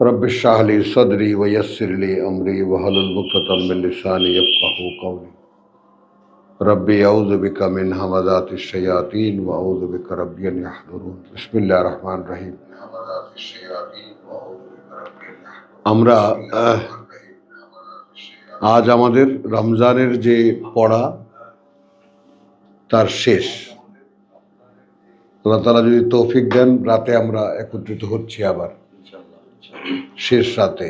Rabbi इश्रह ली सदरी व यस्सिर ली अमरी वहलुल उक़दतम मिन लिसानी यफ़क़हू क़ौली रब्बि अऊज़ु बिका मिन हमाज़ातिश शयातीन व अऊज़ु बिका रब्बि अन यहज़ुरून। बिस्मिल्लाहिर रहमानिर रहीम। আমরা আজ আমাদের রমজানের যে পড়া তার শেষ। আল্লাহ তাআলা যদি তৌফিক দেন রাতে আমরা একত্রিত হচ্ছি আবার শেষ রাতে।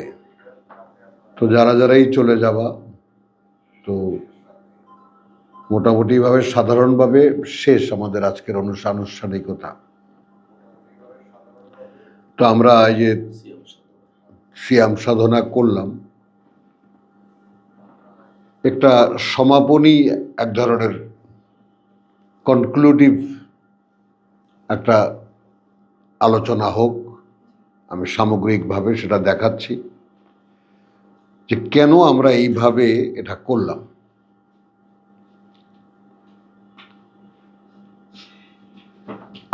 তো যারাই চলে যাবা, তো মোটামুটিভাবে সাধারণভাবে শেষ আমাদের আজকের আনুষ্ঠানিকতা। তো আমরা এই যে সিয়াম সাধনা করলাম, একটা সমাপনী এক ধরনের কনক্লুডিভ একটা আলোচনা হোক, আমি সামগ্রিকভাবে সেটা দেখাচ্ছি যে কেন আমরা এইভাবে এটা করলাম।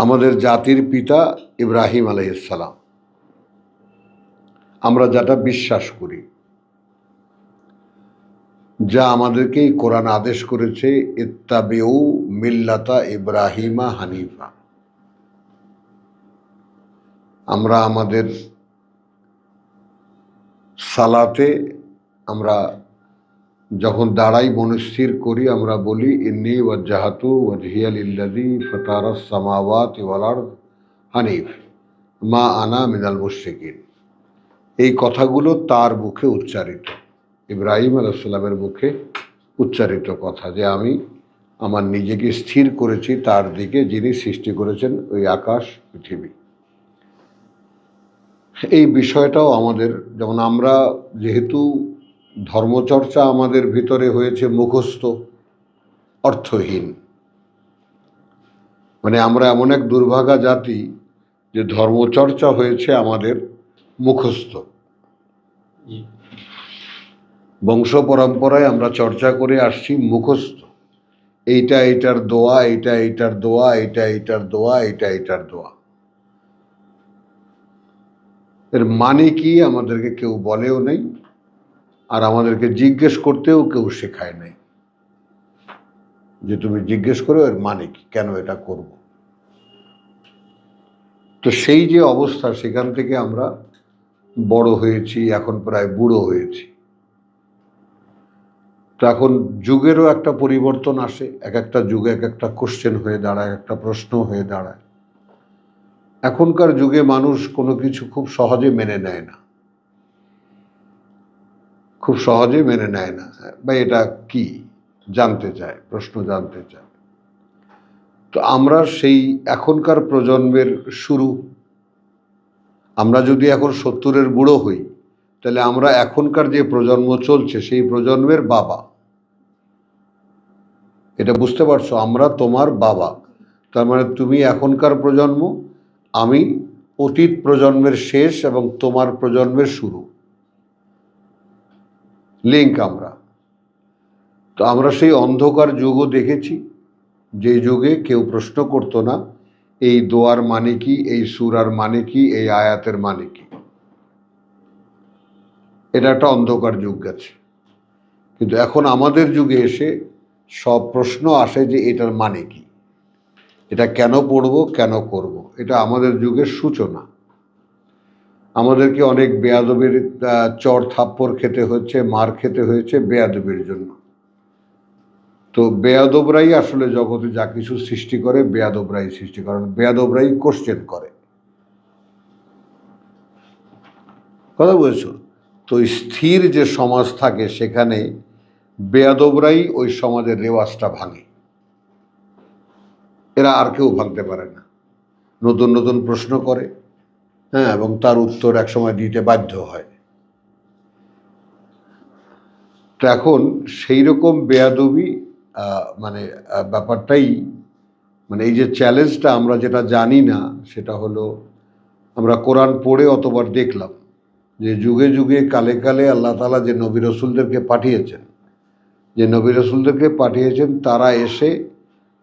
আমাদের জাতির পিতা ইব্রাহিম আলাইহিস সালাম, আমরা যেটা বিশ্বাস করি, যা আমাদেরকে কোরআন আদেশ করেছে, ইত্তাবিউ মিল্লাতা ইব্রাহিমা হানিফা। আমরা আমাদের সালাতে আমরা যখন দাঁড়াই মনস্থির করি, আমরা বলি ইন্নী ওয়াজ্জাহাতু ওয়াজহিয়া লিল্লাযী ফাতারাস সামাওয়াতি ওয়াল আরদ হানিফ মা আনা মিনাল মুশরিকিন। এই কথাগুলো তার মুখে উচ্চারিত, ইব্রাহিম আলাইহিস সালামের মুখে উচ্চারিত কথা, যে আমি আমার নিজেকে স্থির করেছি তার দিকে যিনি সৃষ্টি করেছেন ওই আকাশ পৃথিবী। এই বিষয়টাও আমাদের, যেমন আমরা যেহেতু ধর্মচর্চা আমাদের ভিতরে হয়েছে মুখস্থ অর্থহীন, মানে আমরা এমন এক দুর্ভাগা জাতি যে ধর্মচর্চা হয়েছে আমাদের মুখস্থ। বংশ পরম্পরায় আমরা চর্চা করে আসছি মুখস্থ, এইটা এইটার দোয়া, এইটা এইটার দোয়া, এইটা এইটার দোয়া, এইটা এইটার দোয়া। এর মানে কি আমাদেরকে কেউ বলেও নেই, আর আমাদেরকে জিজ্ঞেস করতেও কেউ শেখায় নাই যে তুমি জিজ্ঞেস করো এর মানে কি, কেন এটা করব। তো সেই যে অবস্থা, সেখান থেকে আমরা বড় হয়েছি, এখন প্রায় বুড়ো হয়েছি। তো এখন যুগেরও একটা পরিবর্তন আসে, এক একটা যুগে এক একটা কোশ্চেন হয়ে দাঁড়ায়, একটা প্রশ্ন হয়ে দাঁড়ায়। এখনকার যুগে মানুষ কোনো কিছু খুব সহজে মেনে নেয় না, খুব সহজে মেনে নেয় না, বা এটা কি জানতে চায়, প্রশ্ন জানতে চায়। তো আমরা সেই এখনকার প্রজন্মের শুরু। আমরা যদি এখন 70-এর বুড়ো হই, তাহলে আমরা এখনকার যে প্রজন্ম চলছে সেই প্রজন্মের বাবা। এটা বুঝতে পারছো? আমরা তোমার বাবা, তার মানে তুমি এখনকার প্রজন্ম, আমি অতীত প্রজন্মের শেষ এবং তোমার প্রজন্মের শুরু, লিঙ্ক আমরা। তো আমরা সেই অন্ধকার যুগও দেখেছি, যে যুগে কেউ প্রশ্ন করতো না এই দোয়ার মানে কি, এই সূরার মানে কি, এই আয়াতের মানে কি। এটা একটা অন্ধকার যুগ গেছে। কিন্তু এখন আমাদের যুগে এসে সব প্রশ্ন আসে যে এটার মানে কি, এটা কেন পড়বো, কেন করব। এটা আমাদের যুগের সূচনা। আমাদেরকে অনেক বেয়াদবির চর থাপ্পড় খেতে হচ্ছে, মার খেতে হয়েছে বেয়াদবির জন্য। তো বেয়াদবরাই আসলে জগতে যা কিছু সৃষ্টি করে, বেয়াদবরাই সৃষ্টি করেন, বেয়াদবরাই কোশ্চেন করে। কথা বলছো? তো স্থির যে সমাজ থাকে সেখানে বেয়াদবরাই ওই সমাজের রেওয়াজটা ভাঙে, এরা আর কেউ ভাঙতে পারে না। নতুন নতুন প্রশ্ন করে, হ্যাঁ, এবং তার উত্তর একসময় দিতে বাধ্য হয়। তো এখন সেই রকম বেয়াদবি মানে ব্যাপারটাই, মানে এই যে চ্যালেঞ্জটা, আমরা যেটা জানি না সেটা হলো, আমরা কোরআন পড়ে অতবার দেখলাম যে যুগে যুগে কালে কালে আল্লাহ তাআলা যে নবী রসুলদেরকে পাঠিয়েছেন, যে নবী রসুলদেরকে পাঠিয়েছেন, তারা এসে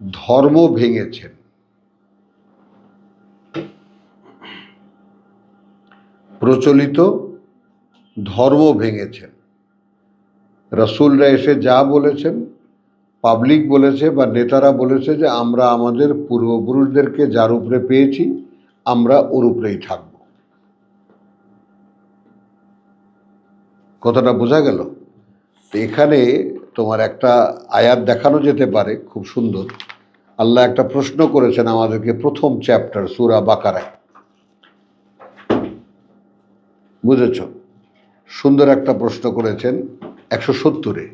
ধর্ম ভেঙেছেন। প্রচলিত ধর্ম ভেঙেছেন। রাসূলরা এসে যা বলেছেন, পাবলিক বলেছে বা নেতারা বলেছে যে আমরা আমাদের পূর্বপুরুষদেরকে যার উপরে পেয়েছি আমরা ওর উপরেই থাকব। কথাটা বোঝা গেল? তো এখানে তোমার একটা আয়াত দেখানো যেতে পারে খুব সুন্দর। আল্লাহ একটা প্রশ্ন করেছেন আমাদেরকে প্রথম চ্যাপ্টার সূরা বাকারায়, বুঝেছ? সুন্দর একটা প্রশ্ন করেছেন 170-এ।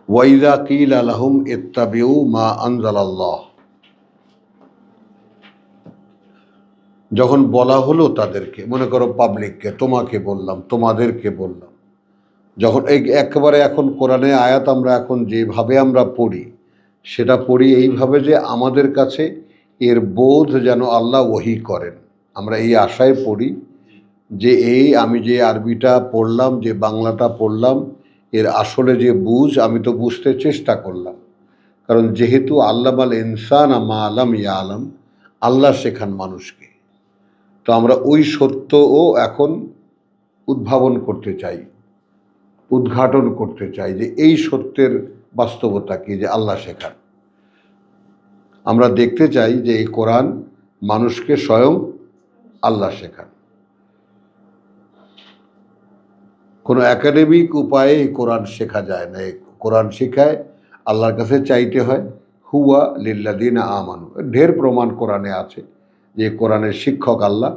ওয়াইদা কিলা লাহুম ইত্তাবিউ মা আনজালাল্লাহ, যখন বলা হলো তাদেরকে, মনে করো পাবলিককে, তোমাকে বললাম, তোমাদেরকে বললাম, যখন এই একেবারে এখন কোরআনে আয়াত আমরা এখন যেভাবে আমরা পড়ি সেটা পড়ি এইভাবে যে আমাদের কাছে এর বোধ যেন আল্লাহ ওহী করেন। আমরা এই আশায় পড়ি যে এই আমি যে আরবিটা পড়লাম, যে বাংলাটা পড়লাম, এর আসলে যে বুঝ আমি তো বুঝতে চেষ্টা করলাম। কারণ যেহেতু আল্লামাল ইনসান মা আলাম ইয়া আলাম, আল্লাহ শেখান মানুষকে। তো আমরা ওই সত্যও এখন উদ্ভাবন করতে চাই, উদ্ঘাটন করতে চাই যে এই সত্যের বাস্তবতা কি, যে আল্লাহ শেখান। আমরা দেখতে চাই যে এই কোরআন মানুষকে স্বয়ং আল্লাহ শেখান। কোনো একাডেমিক উপায়ে এই কোরআন শেখা যায় না। এই কোরআন শেখায় আল্লাহর কাছে চাইতে হয়। হুয়া লিল্লাযিনা আমানু, ঢের প্রমাণ কোরআনে আছে যে কোরআনের শিক্ষক আল্লাহ,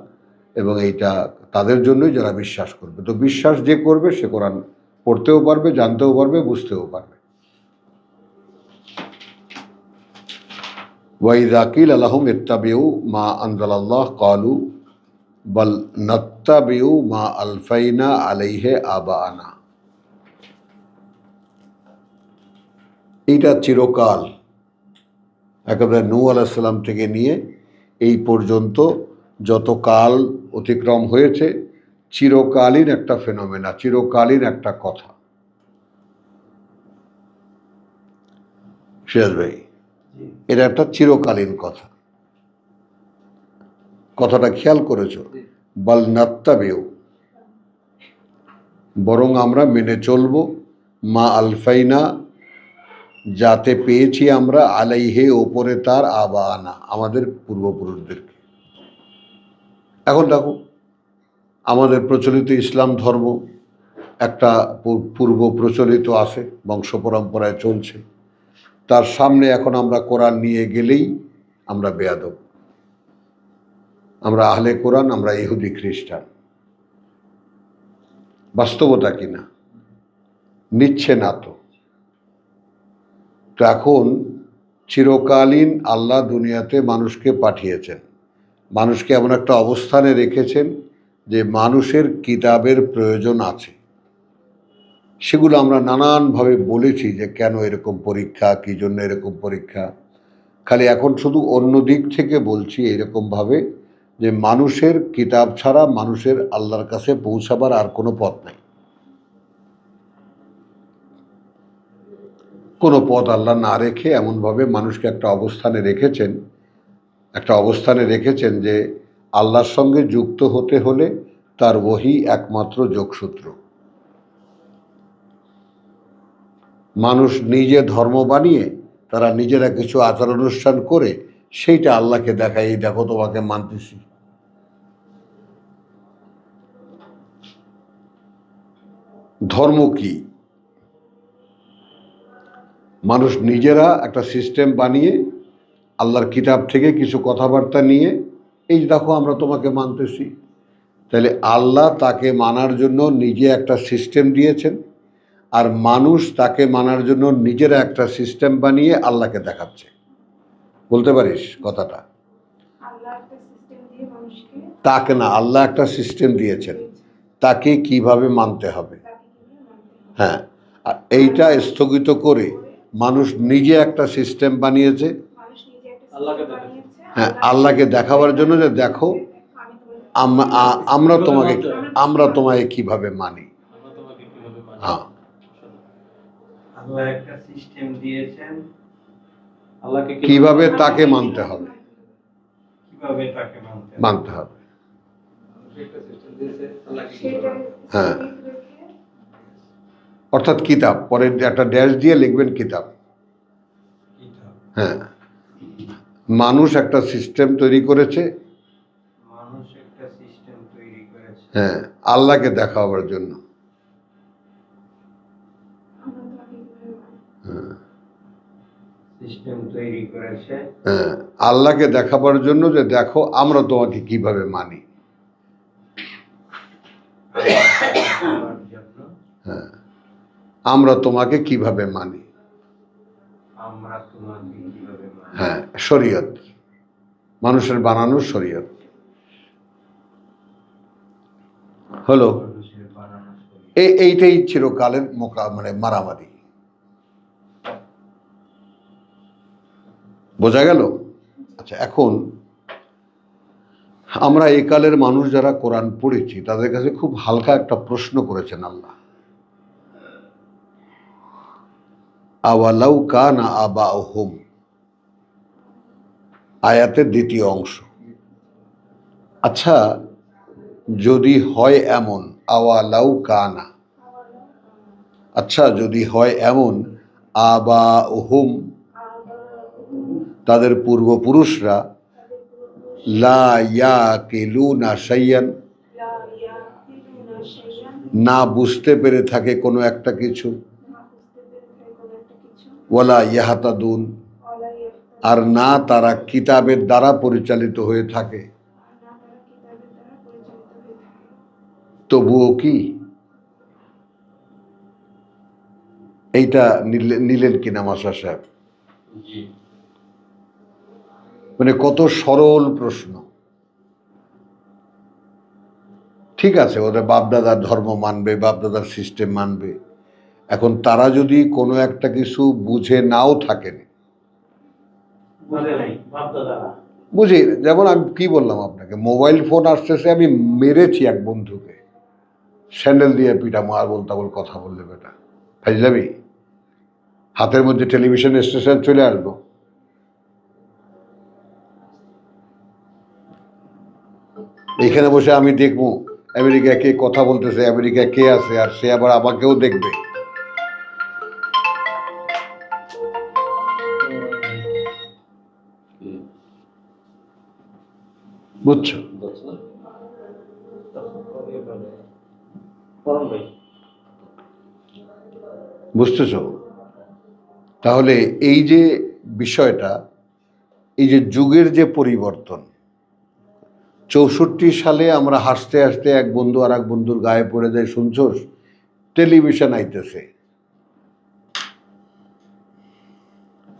এবং এইটা তাদের জন্যই যারা বিশ্বাস করবে। তো বিশ্বাস যে করবে সে কোরআন পড়তেও পারবে, জানতেও পারবে, বুঝতেও পারবে। ওয়াইযা কিলা লাহুম ইত্তাবিউ মা আনজালাল্লাহ ক্বালু বাল নাত্তাবিউ মা আলফাইনা আলাইহি আবানা। এইটা চিরকাল, একেবারে নূহ আলাইহিস সালাম থেকে নিয়ে এই পর্যন্ত যত কাল অতিক্রম হয়েছে, চিরকালীন একটা ফেনোমেনা, চিরকালীন একটা কথা। সিরাজ ভাই, এটা একটা চিরকালীন কথা। কথাটা খেয়াল করেছো? বাল নাত্তাবিউ, বরং আমরা মেনে চলবো, মা আলফাইনা, যাতে পেয়েছি আমরা, আলাইহে, ওপরে তার, আবানা, আমাদের পূর্বপুরুষদেরকে। এখন দেখো আমাদের প্রচলিত ইসলাম ধর্ম একটা পূর্ব প্রচলিত আছে, বংশ পরম্পরায় চলছে। তার সামনে এখন আমরা কোরআন নিয়ে গেলেই আমরা বেয়াদব, আমরা আহলে কোরআন, আমরা ইহুদি খ্রিস্টান। বাস্তবতা কিনা নিচ্ছে না তো। তো এখন চিরকালীন আল্লাহ দুনিয়াতে মানুষকে পাঠিয়েছেন, মানুষকে এমন একটা অবস্থানে রেখেছেন যে মানুষের কিতাবের প্রয়োজন আছে। সেগুলো আমরা নানানভাবে বলেছি যে কেন এরকম পরীক্ষা, কী জন্য এরকম পরীক্ষা। খালি এখন শুধু অন্য দিক থেকে বলছি এরকমভাবে যে মানুষের কিতাব ছাড়া মানুষের আল্লাহর কাছে পৌঁছাবার আর কোনো পথ নাই। কোনো পথ আল্লাহ না রেখে এমনভাবে মানুষকে একটা অবস্থানে রেখেছেন যে আল্লাহর সঙ্গে যুক্ত হতে হলে তার ওহী একমাত্র যোগসূত্র। মানুষ নিজে ধর্ম বানিয়ে তারা নিজেরা কিছু আচার অনুষ্ঠান করে সেইটা আল্লাহকে দেখায়, এই দেখো তোমাকে মানতেছি। ধর্ম কি? মানুষ নিজেরা একটা সিস্টেম বানিয়ে আল্লাহর কিতাব থেকে কিছু কথাবার্তা নিয়ে, এই দেখো আমরা তোমাকে মানতেছি। তাহলে আল্লাহ তাকে মানার জন্য নিজে একটা সিস্টেম দিয়েছেন, আর মানুষ তাকে মানার জন্য নিজেরা একটা সিস্টেম বানিয়ে আল্লাহকে দেখাচ্ছে। বলতে পারিস কথাটা? তাকে না, আল্লাহ একটা সিস্টেম দিয়েছেন তাকে কিভাবে মানতে হবে। হ্যাঁ, আর এইটা স্থগিত করে মানুষ নিজে একটা সিস্টেম বানিয়েছে, হ্যাঁ, আল্লাহকে দেখাবার জন্য যে দেখো আমরা তোমাকে কিভাবে মানি। হ্যাঁ, আল্লাহ একটা সিস্টেম দিয়েছেন, আল্লাহকে কিভাবে তাকে মানতে হবে, কিভাবে তাকে মানতে হবে। হ্যাঁ, অর্থাৎ কিতাব, পরে একটা ড্যাশ দিয়ে লিখবেন কিতাব। হ্যাঁ, মানুষ একটা সিস্টেম তৈরি করেছে, হ্যাঁ, আল্লাহকে দেখাবার জন্য। হ্যাঁ, আল্লাহকে দেখাবার জন্য যে দেখো আমরা তোমাকে কিভাবে মানি। হ্যাঁ, আমরা তোমাকে কিভাবে মানি। হ্যাঁ, শরীয়ত, মানুষের বানানো শরীয়ত হলো। এইটাই চিরকালের মানে মারামারি। বোঝা গেল? আচ্ছা, এখন আমরা এই কালের মানুষ যারা কোরআন পড়েছি তাদের কাছে খুব হালকা একটা প্রশ্ন করেছেন আল্লাহ, আওয়ালাউ কানা আবাউহুম, আয়াতের দ্বিতীয় অংশ। আচ্ছা, যদি হয় এমন, আওয়ালাউ কানা, আচ্ছা যদি হয় এমন, আবাউহুম, তাদের পূর্বপুরুষরা, লা ইয়াকিলুনা শাইয়ান, না বুঝতে পেরে থাকে কোনো একটা কিছু, ওয়ালা ইয়াহতাদুন, আর না তারা কিতাবের দ্বারা পরিচালিত হয়ে থাকে, তবুও কি এইটা নিলেন কিনা মাস্টার সাহেব? মানে কত সরল প্রশ্ন। ঠিক আছে, ওদের বাপদাদার ধর্ম মানবে, বাপদাদার সিস্টেম মানবে। এখন তারা যদি কোনো একটা কিছু বুঝে নাও থাকেন, বুঝি, যেমন আমি কি বললাম আপনাকে, মোবাইল ফোন আসতেছে, আমি মেরেছি এক বন্ধুকে স্যান্ডেল দিয়ে পিটা, মারবল তাবল কথা বললে বেটা ফাইজলামি। হাতের মধ্যে টেলিভিশন স্টেশন চলে আসবো। এইখানে বসে আমি দেখবো আমেরিকায় কে কথা বলতেছে, আমেরিকায় কে আছে, আর সে আবার আমাকেও দেখবে। বুঝছো? বুঝতেছ? তাহলে এই যে বিষয়টা, এই যে যুগের যে পরিবর্তন, 64 সালে আমরা হাসতে হাসতে এক বন্ধু আর এক বন্ধুর গায়ে পড়ে যায়, শুনছোস টেলিভিশন আইতেছে,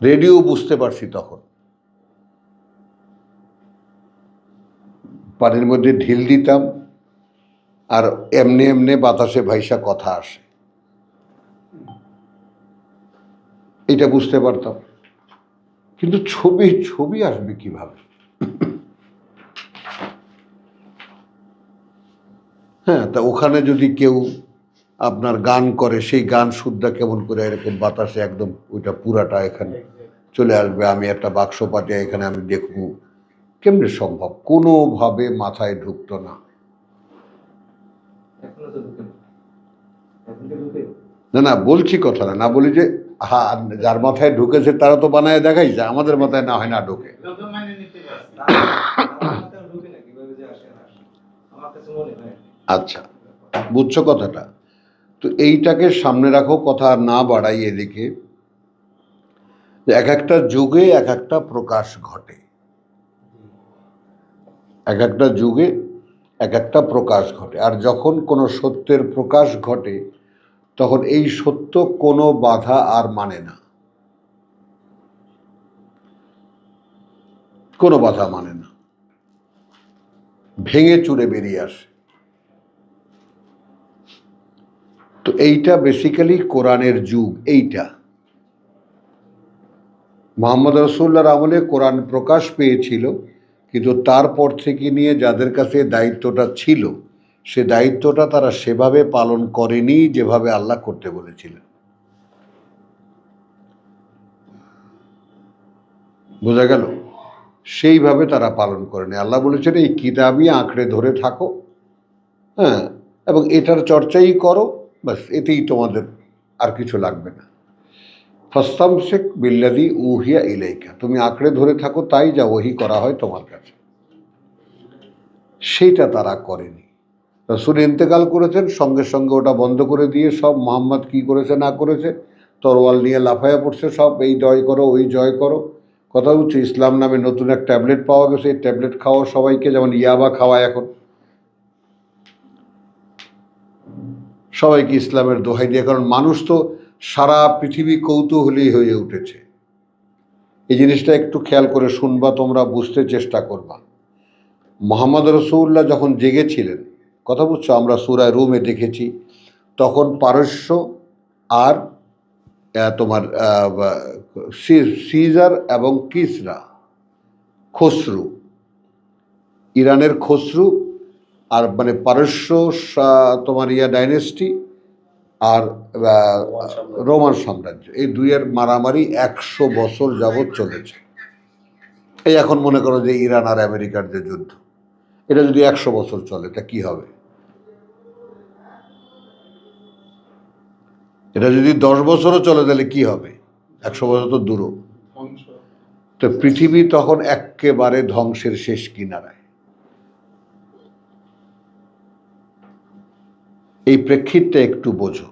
রেডিও বুঝতে পারছি তখন, পানির মধ্যে ঢিল দিতাম আর এমনি এমনি বাতাসে ভাইসা কথা আসে, এটা বুঝতে পারতাম। কিন্তু ছবি আসবে কিভাবে? হ্যাঁ, তা ওখানে যদি কেউ আপনার গান করে, সেই গান শুদ্ধা কেমন করে এরকম বাতাসে একদম ওইটা পুরাটা এখানে চলে আসবে, আমি একটা বাক্স পাঠিয়ে এখানে আমি দেখবো, কেমনে সম্ভব? কোনোভাবে মাথায় ঢুকতো না। না না, বলছি কথা না বলি যে হ্যাঁ, যার মাথায় ঢুকেছে তারা তো বানায় দেখাইছে, আমাদের মাথায় না হয় না ঢোকে। আচ্ছা, বুঝছো কথাটা? তো এইটাকে সামনে রাখো, কথা না বাড়াই এদিকে। এক একটা যুগে এক একটা প্রকাশ ঘটে, এক একটা যুগে এক একটা প্রকাশ ঘটে, আর যখন কোনো সত্যের প্রকাশ ঘটে তখন এই সত্য কোনো বাধা আর মানে না, কোনো বাধা মানে না, ভেঙে চুরে বেরিয়ে আসে। তো এইটা বেসিক্যালি কোরআনের যুগ। এইটা মুহাম্মদ রাসূলুল্লাহর আমলে কোরআন প্রকাশ পেয়েছিল, কিন্তু তারপর থেকে নিয়ে যাদের কাছে দায়িত্বটা ছিল, সে দায়িত্বটা তারা সেভাবে পালন করেনি যেভাবে আল্লাহ করতে বলেছিলেন। বোঝা গেল? সেইভাবে তারা পালন করেনি। আল্লাহ বলেছেন এই কিতাবই আঁকড়ে ধরে থাকো, হ্যাঁ, এবং এটার চর্চাই করো, ব্যাস, এতেই তোমাদের আর কিছু লাগবে না। ফাস্তামসিক বিল্লাযী উহিয়া ইলাইকা, তুমি আঁকড়ে ধরে থাকো তাই যা ওহী করা হয় তোমার কাছে। সেইটা তারা করেনি। রাসূল ইন্তেকাল করেছেন, সঙ্গে সঙ্গে ওটা বন্ধ করে দিয়ে সব মুহাম্মদ কি করেছে না করেছে তরোয়াল নিয়ে লাফাইয়া পড়ছে, সব এই জয় করো ওই জয় করো। কথা হচ্ছে ইসলাম নামে নতুন এক ট্যাবলেট পাওয়া গেছে, এই ট্যাবলেট খাওয়া সবাইকে, যেমন ইয়াবা খাওয়া এখন সবাইকে ইসলামের দোহাই দিয়ে। কারণ মানুষ তো সারা পৃথিবী কৌতূহলী হয়ে উঠেছে। এই জিনিসটা একটু খেয়াল করে শুনবা, তোমরা বুঝতে চেষ্টা করবা। মুহাম্মদ রাসূলুল্লাহ যখন জেগেছিলেন, কথা বুঝছো, আমরা সূরা রুমে দেখেছি, তখন পারস্য আর তোমার সিজার এবং কিসরা, খসরু, ইরানের খসরু আর মানে পারস্য তোমার ডাইনেস্টি আর রোমান সাম্রাজ্য, এই দুইয়ের মারামারি 100 বছর যাবৎ চলেছে। এই এখন মনে করো যে ইরান আর আমেরিকার যে যুদ্ধ, এটা যদি 100 বছর চলে তা কি হবে? এটা যদি 10 বছরও চলে তাহলে কি হবে? 100 বছর তো দূর। তো পৃথিবী তখন একেবারে ধ্বংসের শেষ কিনারায়। এই প্রেক্ষিতটা একটু বোঝো।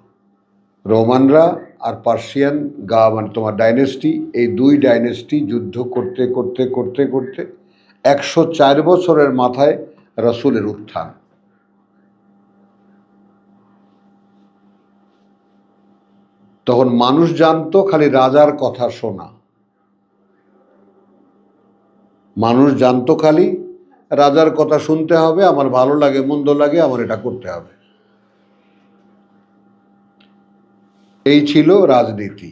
রোমানরা আর পার্সিয়ান মানে তোমার ডাইনেস্টি, এই দুই ডাইনেস্টি যুদ্ধ করতে করতে করতে করতে 104 বছরের মাথায় রাসূলের উত্থান। তখন মানুষ জানতো খালি রাজার কথা শোনা, মানুষ জানতো খালি রাজার কথা শুনতে হবে, আমার ভালো লাগে মন্দ লাগে আমার এটা করতে হবে, এই ছিল রাজনীতি।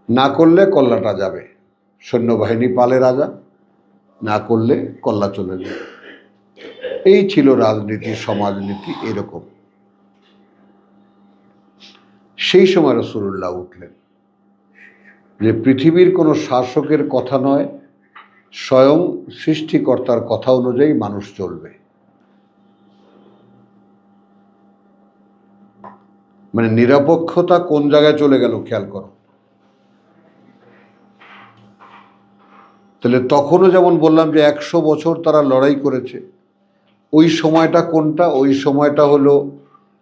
না করলে কল্লাটা যাবে, সৈন্যবাহিনী পালে রাজা, না করলে কল্লা চলে যাবে। এই ছিল রাজনীতি, সমাজনীতি এরকম। সেই সময় রাসূলুল্লাহ উঠলেন যে পৃথিবীর কোনো শাসকের কথা নয়, স্বয়ং সৃষ্টিকর্তার কথা অনুযায়ী মানুষ চলবে। মানে নিরপেক্ষতা কোন জায়গায় চলে গেল খেয়াল করো। তাহলে তখনও যেমন বললাম যে 100 বছর তারা লড়াই করেছে, ওই সময়টা কোনটা? ওই সময়টা হলো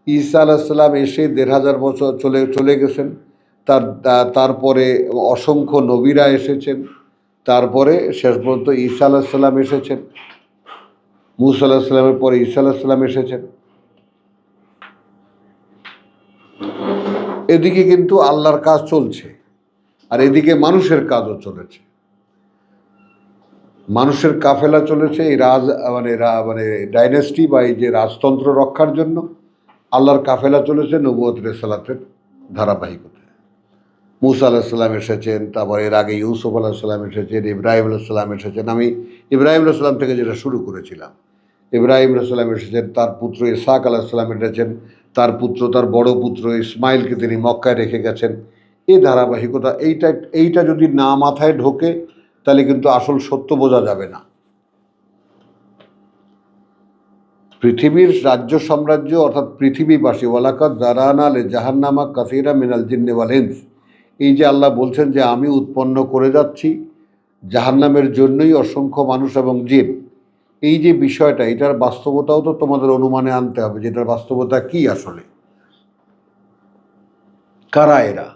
ঈসা আলাইহিস সালাম এসে 1500 বছর চলে গেছেন, তারপরে অসংখ্য নবীরা এসেছেন, তারপরে শেষ পর্যন্ত ঈসা আলাইহিস সালাম এসেছেন, মূসা আলাইহিস সালামের পরে ঈসা আলাইহিস সালাম এসেছেন। এদিকে কিন্তু আল্লাহর কাজ চলছে, আর এদিকে মানুষের কাজও চলেছে। মানুষের কাফেলা চলেছে এই মানে ডাইনেস্টি বা এই যে রাজতন্ত্র রক্ষার জন্য। আল্লাহর কাফেলা চলেছে নবুয়ত রিসালাতের ধারাবাহিকতায়। মূসা আলাইহিস সালাম এসেছেন, তারপর এর আগে ইউসুফ আলাইহিস সালাম এসেছেন, ইব্রাহিম আলাইহিস সালাম এসেছেন। আমি ইব্রাহিম আলাইহিস সালাম থেকে যেটা শুরু করেছিলাম, ইব্রাহিম আলাইহিস সালাম এসেছেন, তার পুত্র ইসহাক আলাইহিস সালাম এসেছেন, তার পুত্র, তার বড় পুত্র ইসমাইলকে তিনি মক্কায় রেখে গেছেন। এই ধারাবাহিকতা, এইটা যদি না মাথায় ঢোকে তাহলে কিন্তু আসল সত্য বোঝা যাবে না। পৃথিবীর রাজ্য সাম্রাজ্য অর্থাৎ পৃথিবীবাসী, ওয়ালাকাদ যারানা লে জাহান্নামা কাসীরা মিনাল জিন্নি ওয়াল ইনস, এই যে আল্লাহ বলছেন যে আমি উৎপন্ন করে যাচ্ছি জাহান্নামের জন্যই অসংখ্য মানুষ এবং জিন, এই যে বিষয়টা, এটার বাস্তবতাও তো তোমাদের অনুমানে আনতে হবে যে এটার বাস্তবতা কি আসলে। কারা এরা?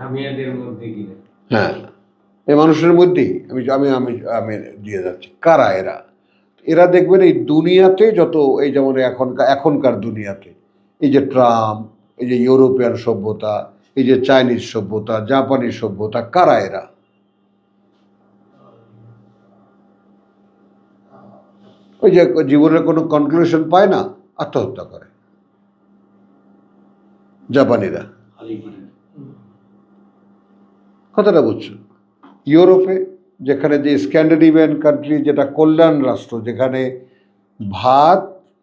আমি এদের মধ্যে গিয়ে হ্যাঁ, এই মানুষের মধ্যেই আমি আমি আমি আমি দিয়ে যাচ্ছি কারা এরা। এরা দেখবেন এই দুনিয়াতে যত, এই যেমন এখনকার দুনিয়াতে এই যে ট্রাম্প, এই যে ইউরোপিয়ান সভ্যতা, এই যে চাইনিজ সভ্যতা, জাপানি সভ্যতা, কারা এরা? ওই যে জীবনের কোনো কনক্লুশন পায় না, আত্মহত্যা করে জাপানিরা। কথাটা বুঝছো? ইউরোপে, যেখানে যে স্ক্যান্ডিনেভিয়ান কান্ট্রি, যেটা কল্যাণ রাষ্ট্র, যেখানে ভাত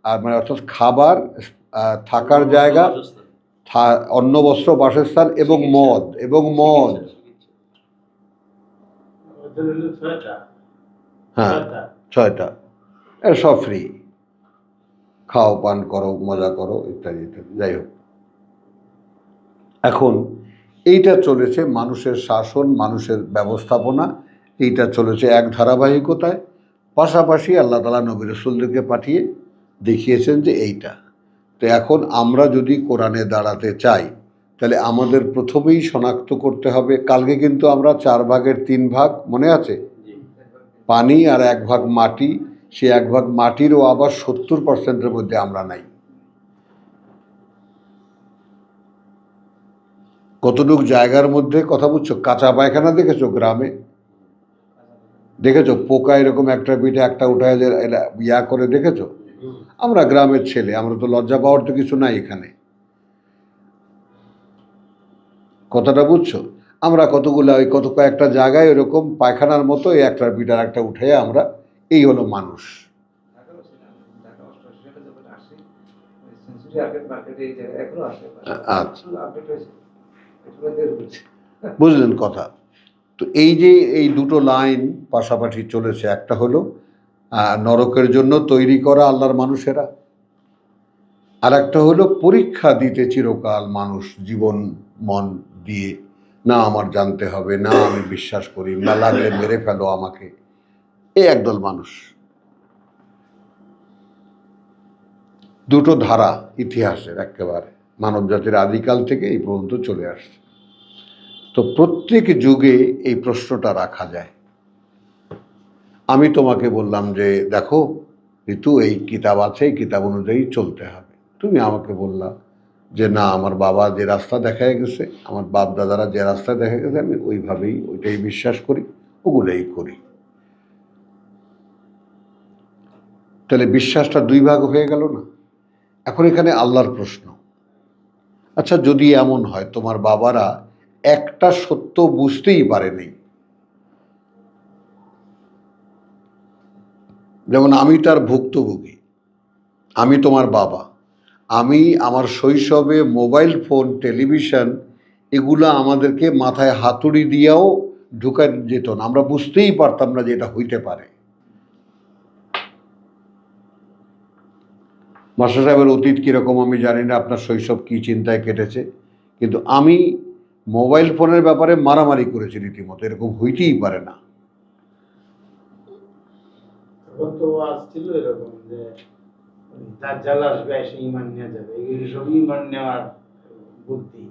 আর মানে অর্থাৎ খাবার, থাকার জায়গা, অন্ন বস্ত্র বাসস্থান এবং মদ ওদের হলো ছয়টা। হ্যাঁ ছয়টা। 6টা, এর সব ফ্রি। খাও, পান করো, মজা করো, ইত্যাদি ইত্যাদি। যাই হোক, এখন এইটা চলেছে মানুষের শাসন, মানুষের ব্যবস্থাপনা, এইটা চলেছে এক ধারাবাহিকতায়। পাশাপাশি আল্লাহ তাআলা নবী রাসূলদেরকে পাঠিয়ে দেখিয়েছেন যে এইটা। তো এখন আমরা যদি কোরআনে দাঁড়াতে চাই, তাহলে আমাদের প্রথমেই শনাক্ত করতে হবে, কালকে কিন্তু আমরা 4 ভাগের 3 ভাগ, মনে আছে, জি। পানি আর 1 ভাগ মাটি, সে 1 ভাগ মাটিরও আবার 70%-এর মধ্যে আমরা নাই। কতটুক জায়গার মধ্যে কথা বুঝছো? কাঁচা পায়খানা দেখেছো গ্রামে? দেখেছো পোকা এরকম একটা পিঠে একটা উঠায় যে ইয়া করে, দেখেছো? আমরা গ্রামের ছেলে, আমরা তো লজ্জা পাওয়ার তো কিছু নাই এখানে। কথাটা বুঝছো? আমরা কতগুলা ওই কত কয়েকটা জায়গায় এরকম পায়খানার মতো এই একটার পিঠার একটা উঠে আমরা, এই হলো মানুষ। আচ্ছা, বুঝলেন কথা? তো এই যে এই দুটো লাইন পাশাপাশি চলেছে, একটা হলো নরকের জন্য তৈরি করা আল্লাহর মানুষেরা, আর একটা হলো পরীক্ষা দিতে চিরকাল মানুষ জীবন মন দিয়ে, না আমার জানতে হবে, না আমি বিশ্বাস করি, না লাগলে মেরে ফেলো আমাকে, এই একদল মানুষ। দুটো ধারা ইতিহাসের একেবারে মানব জাতির আদিকাল থেকে এই পর্যন্ত চলে আসছে। তো প্রত্যেক যুগে এই প্রশ্নটা রাখা যায়। আমি তোমাকে বললাম যে দেখো ঋতু, এই কিতাব আছে, এই কিতাব অনুযায়ী চলতে হবে। তুমি আমাকে বললা যে না, আমার বাবা যে রাস্তা দেখায় গেছে, আমার বাপ দাদারা যে রাস্তা দেখা গেছে, আমি ওইভাবেই ওইটাই বিশ্বাস করি, ওগুলোই করি। তাহলে বিশ্বাসটা 2 ভাগ হয়ে গেল না? এখন এখানে আল্লাহর প্রশ্ন, আচ্ছা যদি এমন হয় তোমার বাবারা একটা সত্য বুঝতেই পারেনি, যেমন আমি তার ভুক্তভোগী, আমি তোমার বাবা, আমি আমার শৈশবে মোবাইল ফোন, টেলিভিশন, এগুলো আমাদেরকে মাথায় হাতুড়ি দিয়েও ঢুকা যেত না, আমরা বুঝতেই পারতাম না যে এটা হইতে পারে। মাস্টার সাহেবের অতীত কীরকম আমি জানি না, আপনার শৈশব কী চিন্তায় কেটেছে, কিন্তু আমি মোবাইল ফোনের ব্যাপারে মারামারি করেছি রীতিমতো, এরকম হইতেই পারে না। তখন তো আসছিল এরকম যে তার জ্বালা আসবে, এসে ইমান নিয়ে যাবে, এগুলো সব ইমান নেওয়ার বুদ্ধি।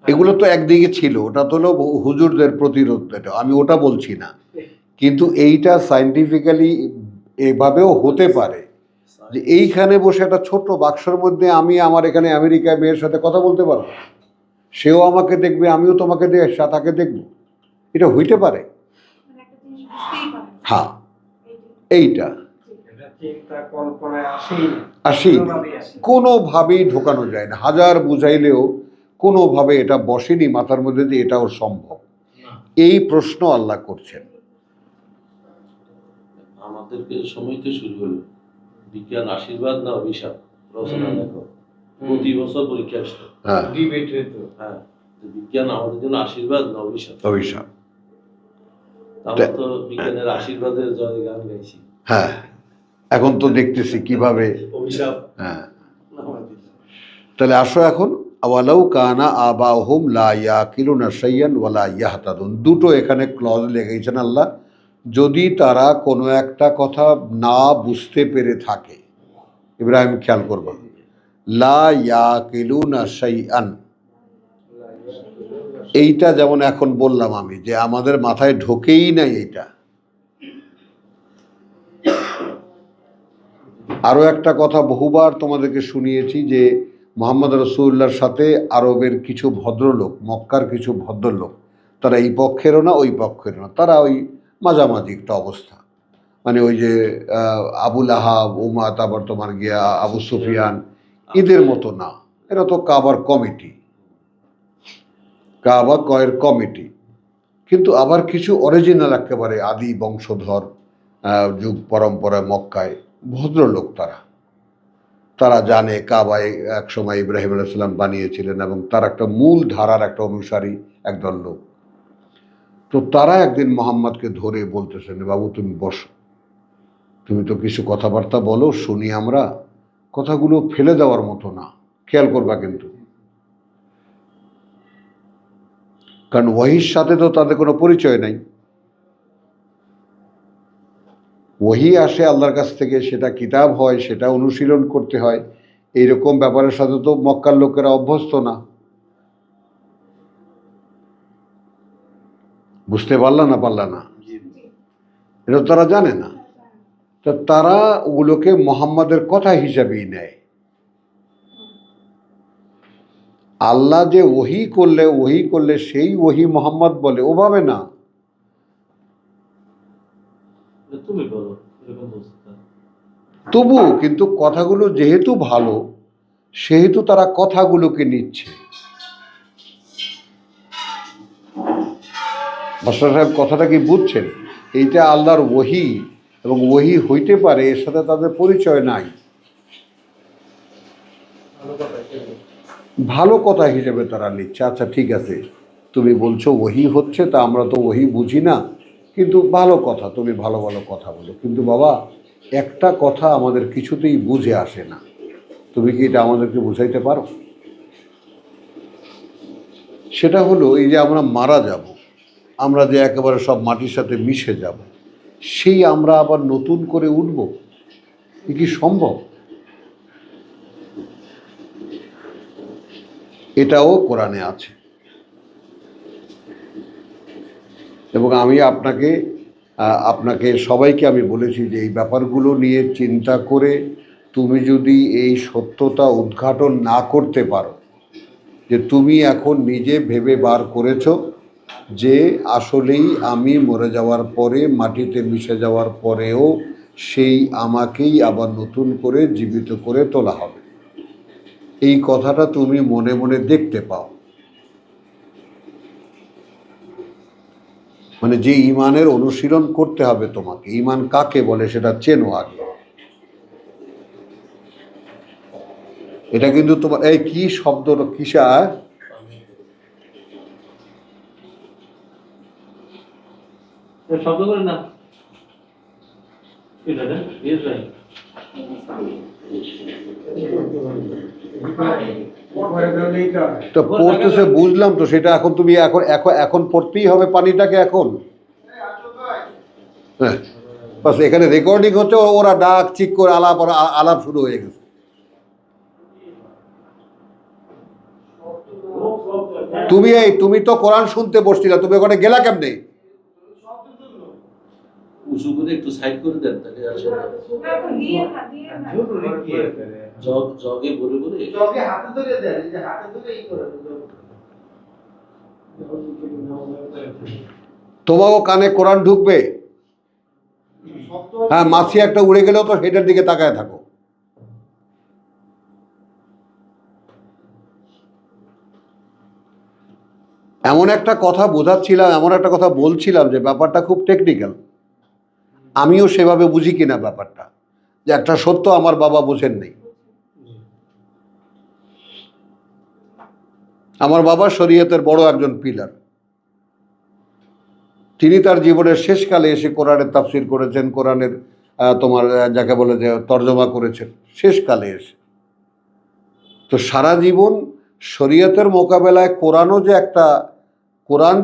এগুলো তো একদিকে ছিল, ওটা তো হলো হুজুরদের প্রতিরোধ, এটা আমি ওটা বলছি না, কিন্তু এইটা সায়েন্টিফিক্যালি এভাবেও হতে পারে যে এইখানে বসে একটা ছোট্ট বাক্সর মধ্যে আমি আমার এখানে আমেরিকায় মেয়ের সাথে কথা বলতে পারবো, সেও আমাকে দেখবে, আমিও তোমাকে তাকে দেখব, এটা হইতে পারে। হ্যাঁ, এইটা এটা চিন্তা কল্পনায় আসেই না। আসি কোনোভাবেই ঢোকানো যায় না, হাজার বুঝাইলেও কোনোভাবে এটা বসেনি মাথার মধ্যে যে এটাও সম্ভব। এই প্রশ্ন আল্লাহ করছেন। আমাদেরকে সময় তো শুরু হলো, বিজ্ঞান আশীর্বাদ না অভিশাপ? রচনা দেখো, প্রতি বছর পরীক্ষা আসতো। হ্যাঁ, ডিবেট হতো। হ্যাঁ, বিজ্ঞান আমাদের জন্য আশীর্বাদ না অভিশাপ? অভিশাপ। আমরা তো বিজ্ঞানের আশীর্বাদের জয় গান গাইছি। হ্যাঁ, এখন তো দেখতেছি কিভাবে অভিশাপ। হ্যাঁ, তাহলে আসো এখন, আওয়ালাউ কানা আবাহুম লা ইয়াকিলুনা শাইয়ান ওয়ালা ইয়াহতাদুন, দুটো এখানে ক্লজ লেগেছেন আল্লাহ, যদি তারা কোনো একটা কথা না বুঝতে পেরে থাকে। ইব্রাহিম খেয়াল করবা, লা ইয়াকিলুনা শাইআন, এইটা যেমন এখন বললাম আমি যে আমাদের মাথায় ঢোকেই নাই এইটা। আরও একটা কথা বহুবার তোমাদেরকে শুনিয়েছি যে মোহাম্মদ রসুল্লাহর সাথে আরবের কিছু ভদ্রলোক, মক্কার কিছু ভদ্রলোক, তারা এই পক্ষেরও না ওই পক্ষেরও না, তারা ওই মাঝামাঝি একটা অবস্থা, মানে ওই যে আবুল আহাব, উমা, তারপর তোমার গিয়া আবু সুফিয়ান, এদের মতো না, এরা তো কাবার কমিটি, কাবা কয়ের কমিটি, কিন্তু আবার কিছু অরিজিনাল একেবারে আদি বংশধর, যুগ পরম্পরা মক্কায় ভদ্রলোক তারা। তারা জানে কাবায় এক সময় ইব্রাহিম আলাইহিস সালাম বানিয়েছিলেন এবং তার একটা মূল ধারার একটা অনুসারী একদল লোক। তো তারা একদিন মোহাম্মদকে ধরে বলতেছেন, বাবু তুমি বসো, তুমি তো কিছু কথাবার্তা বলো শুনি আমরা, কথাগুলো ফেলে দেওয়ার মতো না, খেয়াল করবা কিন্তু। কারণ ওয়াহির সাথে তো তাদের কোনো পরিচয় নাই। ওয়াহি আসে আল্লাহর কাছ থেকে, সেটা কিতাব হয়, সেটা অনুশীলন করতে হয়, এইরকম ব্যাপারের সাথে তো মক্কার লোকেরা অভ্যস্ত না। বুঝতে পারলা না না? এটা তারা জানে না। তো তারা ওগুলোকে মোহাম্মদের কথা হিসাবেই নেয়। আল্লাহ যে ওহি করলে সেই ওহি মোহাম্মদ বলে, ওভাবে না। তুমি বলো এরকম বলছো। তবু কিন্তু কথাগুলো যেহেতু ভালো, সেহেতু তারা কথাগুলোকে নিচ্ছে। মাস্টার সাহেব কথাটা কি বুঝছেন? এইটা আল্লাহর ওহি এবং ওহি হইতে পারে, এর সাথে তাদের পরিচয় নাই। ভালো কথা হিসেবে তারা নিচ্ছে। আচ্ছা ঠিক আছে, তুমি বলছো ওহি হচ্ছে, তা আমরা তো ওহি বুঝি না, কিন্তু ভালো কথা, তুমি ভালো ভালো কথা বলো। কিন্তু বাবা, একটা কথা আমাদের কিছুতেই বুঝে আসে না, তুমি কি এটা আমাদেরকে বুঝাইতে পারো? সেটা হলো এই যে আমরা মারা যাব, আমরা যে একেবারে সব মাটির সাথে মিশে যাব, সেই আমরা আবার নতুন করে উঠব, এ কি সম্ভব? এটাও কোরআনে আছে। এবং আমি আপনাকে সবাইকে আমি বলেছি যে এই ব্যাপারগুলো নিয়ে চিন্তা করে তুমি যদি এই সত্যতা উদ্ঘাটন না করতে পারো, যে তুমি এখন নিজে ভেবে বার করেছো যে আসলেই আমি মরে যাওয়ার পরে, মাটিতে মিশে যাওয়ার পরেও সেই আমাকেই আবার নতুন করে জীবিত করে তোলা হবে, এই কথাটা তুমি মনে মনে দেখতে পাও, মানে যে ইমানের অনুশীলন করতে হবে তোমাকে, ইমান কাকে বলে সেটা চেনো আগে। এটা কিন্তু তোমার এই কি শব্দ, কিসা শব্দ করে না তো পড়তেছে, বুঝলাম তো সেটা। এখন তুমি এখন এখন এখন পড়তেই হবে পানিটাকে এখন। হ্যাঁ, বাস এখানে রেকর্ডিং হচ্ছে, ওরা ডাক চিক করে আলাপ শুরু হয়ে গেছে। তুমি তো কোরআন শুনতে বসছিলা, তুমি ওখানে গেলা কেমনে? উঁচু করে একটু সাইড করে দেন তাহলে জগে ভরে ভরে জগে হাতে ধরে দেন, এই যে হাতে ধরে এই করে। তোমারও কানে কোরআন ঢুকবে। হ্যাঁ, মাছি একটা উড়ে গেলেও তো হেডের দিকে তাকায় থাকো। এমন একটা কথা বোঝাচ্ছিলাম, এমন একটা কথা বলছিলাম যে ব্যাপারটা খুব টেকনিক্যাল। আমিও সেভাবে বুঝি কিনা ব্যাপারটা, যে একটা সত্য আমার বাবা বোঝেন নেই। আমার বাবা শরীয়তের বড় একজন পিলার। তিনি তার জীবনের শেষকালে এসে কোরআনের তাফসির করেছেন, কোরআনের তোমার যাকে বলে যে তর্জমা করেছেন শেষকালে এসে। তো সারা জীবন শরীয়তের মোকাবেলায় কোরআন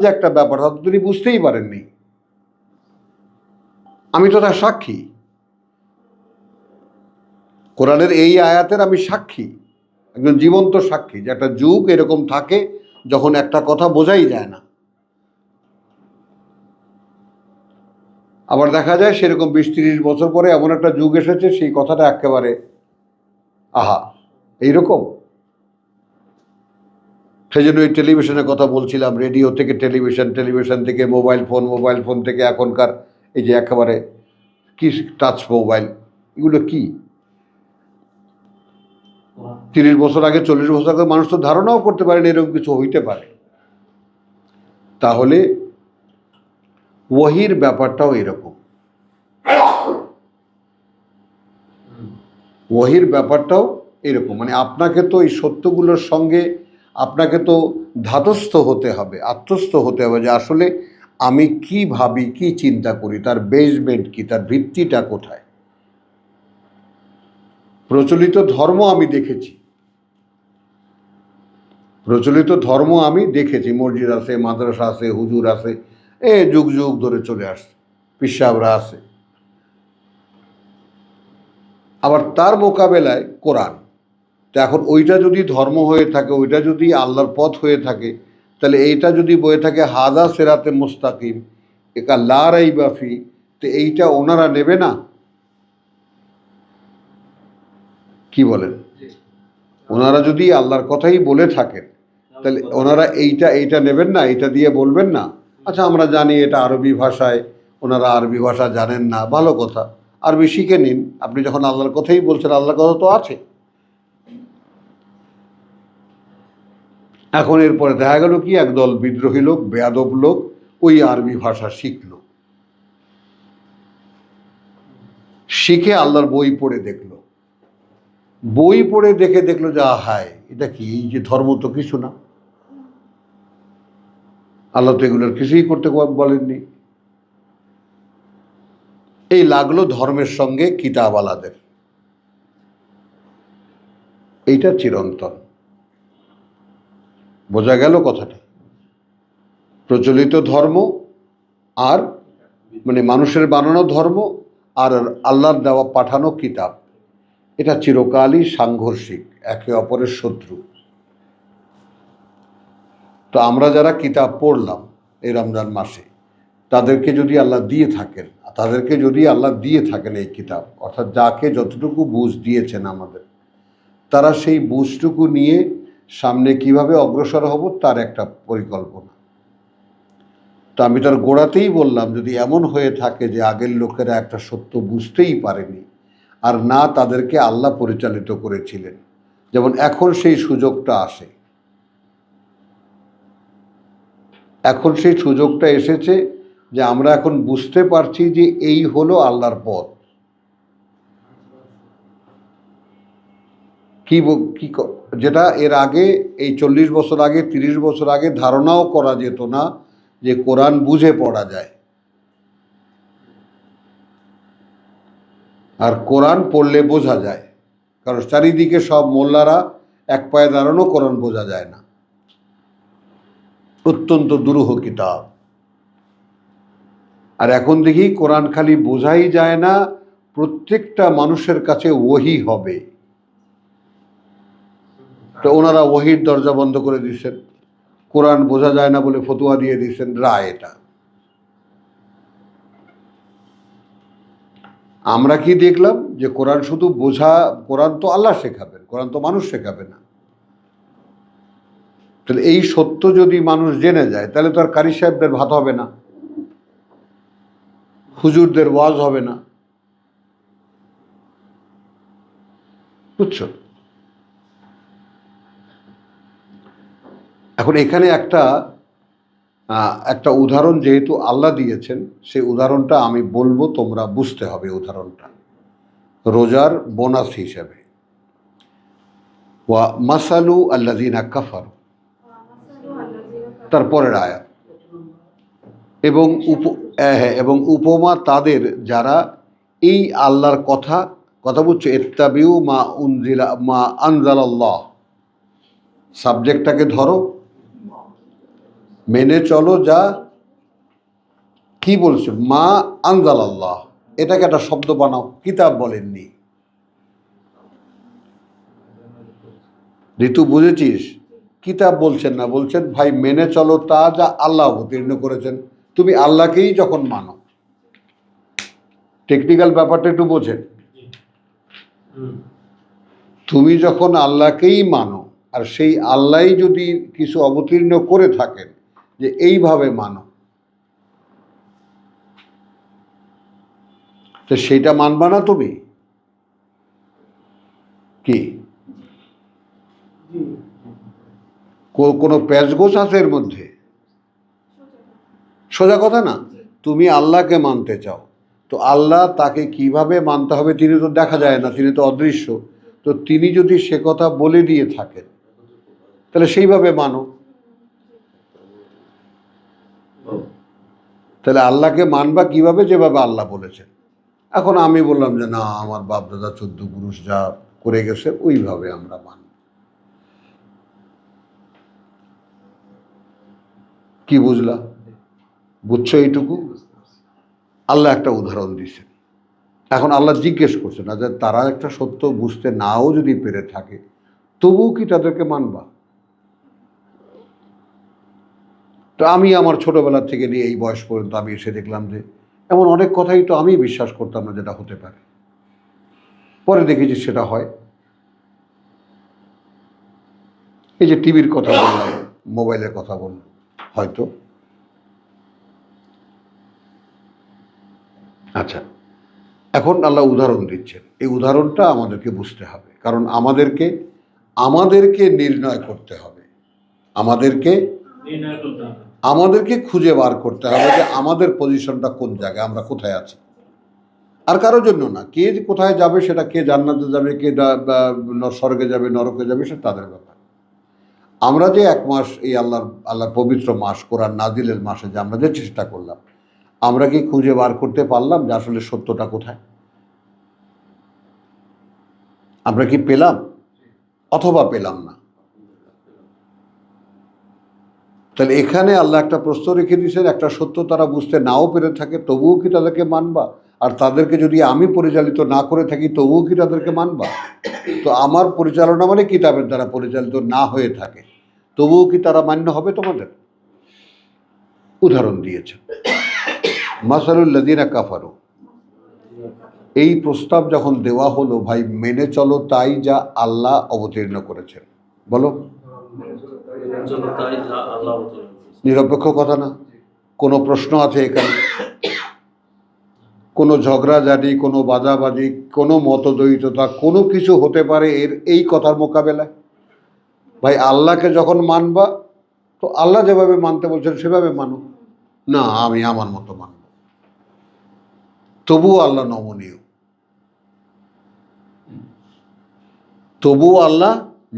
যে একটা ব্যাপার, তা তো তিনি বুঝতেই পারেননি। আমি তো তার সাক্ষী, কোরআনের এই আয়াতের আমি সাক্ষী, একজন জীবন্ত সাক্ষী, যে একটা যুগ এরকম থাকে যখন একটা কথা বোঝাই যায় না। আবার দেখা যায় সেরকম 20-30 বছর পরে এমন একটা যুগ এসেছে, সেই কথাটা একেবারে আহা এইরকম। সেই জন্য এই টেলিভিশনের কথা বলছিলাম, রেডিও থেকে টেলিভিশন, টেলিভিশন থেকে মোবাইল ফোন, মোবাইল ফোন থেকে এখনকার এই যে একেবারে কি টাচ মোবাইল, এগুলো কি 30 বছর আগে, 40 বছর আগে মানুষ তো ধারণাও করতে পারেন এরকম কিছু হইতে পারে। তাহলে ওয়াহির ব্যাপারটাও এরকম, ওয়াহির ব্যাপারটাও এরকম মানে আপনাকে তো এই সত্যগুলোর সঙ্গে আপনাকে তো ধাতস্থ হতে হবে, আত্মস্থ হতে হবে যে আসলে আমি কি ভাবি, কি চিন্তা করি, তার বেসমেন্ট কি, তার ভিত্তিটা কোথায়। প্রচলিত ধর্ম আমি দেখেছি, প্রচলিত ধর্ম আমি দেখেছি, মসজিদ আছে, মাদ্রাসা আছে, হুজুর আছে, যুগ যুগ ধরে চলে আসছে, পিসাবরা আছে। আবার তার মোকাবেলায় কোরআন। তো এখন ওইটা যদি ধর্ম হয়ে থাকে, ওইটা যদি আল্লাহর পথ হয়ে থাকে, তাহলে এইটা যদি বয়ে থাকে হাদা সেরাতে মুস্তাকিম একা লা রাইবা ফি, তো এইটা ওনারা নেবে না? কি বলেন? ওনারা যদি আল্লাহর কথাই বলে থাকেন, তাহলে ওনারা এইটা নেবেন না? এইটা দিয়ে বলবেন না আচ্ছা আমরা জানি এটা আরবি ভাষায়, ওনারা আরবি ভাষা জানেন না, ভালো কথা, আরবি শিখে নিন। আপনি যখন আল্লাহর কথাই বলছেন, আল্লাহর কথা তো আছে। এখন এরপরে দেখা গেল কি একদল বিদ্রোহী লোক, বেয়াদব লোক ওই আরবি ভাষা শিখলো, শিখে আল্লাহর বই পড়ে দেখলো, বই পড়ে দেখে দেখলো যে হায় এটা কি, এই যে ধর্ম তো কিছু না, আল্লাহ তো এগুলোর কিছুই করতে বলেননি। এই লাগলো ধর্মের সঙ্গে কিতাবওয়ালাদের, এইটা চিরন্তন। বোঝা গেল কথাটা? প্রচলিত ধর্ম আর মানে মানুষের বানানো ধর্ম আর আল্লাহর দেওয়া পাঠানো কিতাব, এটা চিরকালই সাংঘর্ষিক, একে অপরের শত্রু। তো আমরা যারা কিতাব পড়লাম এই রমজান মাসে, তাদেরকে যদি আল্লাহ দিয়ে থাকেন এই কিতাব, অর্থাৎ যাকে যতটুকু বুঝ দিয়েছেন আমাদের, তারা সেই বুঝটুকু নিয়ে সামনে কিভাবে অগ্রসর হব তার একটা পরিকল্পনা। তো আমি তার গোড়াতেই বললাম, যদি এমন হয়ে থাকে যে আগের লোকেরা একটা সত্য বুঝতেই পারেনি, আর না তাদেরকে আল্লাহ পরিচালিত করেছিলেন, যেমন এখন সেই সুযোগটা আসে, এখন সেই সুযোগটা এসেছে যে আমরা এখন বুঝতে পারছি যে এই হলো আল্লাহর পথ। যেটা এর আগে এই 40 বছর আগে, 30 বছর আগে ধারণাও করা যেত না যে কোরআন বুঝে পড়া যায়, আর কোরআন পড়লে বোঝা যায়। কারণ চারিদিকে সব মোল্লারা এক পায়ে দাঁড়ানো, কোরআন বোঝা যায় না, অত্যন্ত দুরূহ কিতাব। আর এখন দেখি কোরআন খালি বোঝাই যায় না, প্রত্যেকটা মানুষের কাছে ওহী হবে। তো ওনারা ওহীর দরজা বন্ধ করে দিচ্ছেন, কোরআন বোঝা যায় না বলে ফতোয়া দিয়ে দিচ্ছেন, রায় এটা। আমরা কি দেখলাম যে কোরআন শুধু কোরআন তো আল্লাহ শেখাবেন, কোরআন তো মানুষ শেখাবে না। তাহলে এই সত্য যদি মানুষ জেনে যায়, তাহলে তো আর কারি সাহেবদের ভাত হবে না, হুজুরদের ওয়াজ হবে না, বুঝছো? এখন এখানে একটা উদাহরণ যেহেতু আল্লাহ দিয়েছেন, সেই উদাহরণটা আমি বলবো, তোমরা বুঝতে হবে উদাহরণটা রোজার বোনাস হিসেবে। ওয়া মাসালু আল্লাযিনা কাফারু, তারপরের আয়াত, এবং উপমা তাদের যারা এই আল্লাহর কথা বুঝছো, ইত্তাবিউ মা আনজালাল্লাহ, সাবজেক্টটাকে ধরো, মেনে চলো যা কি বলছে, মা আনজালাল্লাহ, এটাকে একটা শব্দ বানাও, কিতাব বলেননি। ঋতু বুঝেছিস? কিতাব বলছেন না, বলছেন ভাই মেনে চলো তা যা আল্লাহ অবতীর্ণ করেছেন। তুমি আল্লাহকেই যখন মানো, টেকনিক্যাল ব্যাপারটা একটু বোঝেন, তুমি যখন আল্লাহকেই মানো, আর সেই আল্লাহ যদি কিছু অবতীর্ণ করে থাকেন যে এইভাবে মানো, তো সেইটা মানবা না তুমি? কি কোনো প্যাচগোছ আছে এর মধ্যে? সোজা কথা না? তুমি আল্লাহকে মানতে চাও, তো আল্লাহ তাকে কিভাবে মানতে হবে, তিনি তো দেখা যায় না, তিনি তো অদৃশ্য, তো তিনি যদি সে কথা বলে দিয়ে থাকেন তাহলে সেইভাবে মানো। তাহলে আল্লাহকে মানবা কিভাবে? যেভাবে আল্লাহ বলেছেন। এখন আমি বললাম যে না, আমার বাপ দাদা 14 পুরুষ যা করে গেছে ওইভাবে আমরা মানব। কি বুঝলা? বুঝছো এইটুকু? আল্লাহ একটা উদাহরণ দিছেন। এখন আল্লাহ জিজ্ঞেস করছে না যে তারা একটা সত্য বুঝতে নাও যদি পেরে থাকে তবুও কি তাদেরকে মানবা? তো আমি আমার ছোটবেলা থেকে নিয়ে এই বয়স পর্যন্ত আমি এসে দেখলাম যে এমন অনেক কথাই তো আমি বিশ্বাস করতাম না যেটা হতে পারে, পরে দেখেছি সেটা হয়। এই যে টিভির কথা বললাম, মোবাইলের কথা বললাম, হয়তো আচ্ছা, এখন আল্লাহ উদাহরণ দিচ্ছেন। এই উদাহরণটা আমাদেরকে বুঝতে হবে, কারণ আমাদেরকে নির্ণয় করতে হবে, আমাদেরকে খুঁজে বার করতে হবে যে আমাদের পজিশনটা কোন জায়গায়, আমরা কোথায় আছি। আর কারোর জন্য না, কে কোথায় যাবে সেটা, কে জান্নাতে যাবে, কে স্বর্গে যাবে, নরকে যাবে, সেটা তাদের ব্যাপার। আমরা যে 1 মাস এই আল্লাহর পবিত্র মাস, কোরআন নাজিলের মাসে যে আমরা যে চেষ্টা করলাম, আমরা কি খুঁজে বার করতে পারলাম যে আসলে সত্যটা কোথায়? আমরা কি পেলাম অথবা পেলাম না? তাহলে এখানে আল্লাহ একটা প্রশ্ন রেখে দিয়েছেন, একটা সত্য তারা বুঝতে নাও পেরে থাকে তবুও কি তাদেরকে মানবা? আর তাদেরকে যদি আমি পরিচালিত না করে থাকি তবুও কি তাদেরকে মানবা? তো আমার পরিচালনা মানে কিতাবের দ্বারা পরিচালিত না হয়ে থাকে তবুও কি তারা মান্য হবে তোমাদের? উদাহরণ দিয়েছেন, মাসালুল্লাযিনা কাফারু। এই প্রস্তাব যখন দেওয়া হলো, ভাই মেনে চলো তাই যা আল্লাহ অবতীর্ণ করেছেন। বলো, নিরপেক্ষ কথা না? কোনো প্রশ্ন আছে এখানে? কোনো ঝগড়াঝাটি, কোনো বাজাবাজি, কোনো মতদ্বৈততা, কোনো কিছু হতে পারে এই কথার মোকাবেলায়? ভাই আল্লাহকে যখন মানবা তো আল্লাহ যেভাবে মানতে বলছেন সেভাবে মানো। না আমি আমার মতো মানব, তবুও আল্লাহ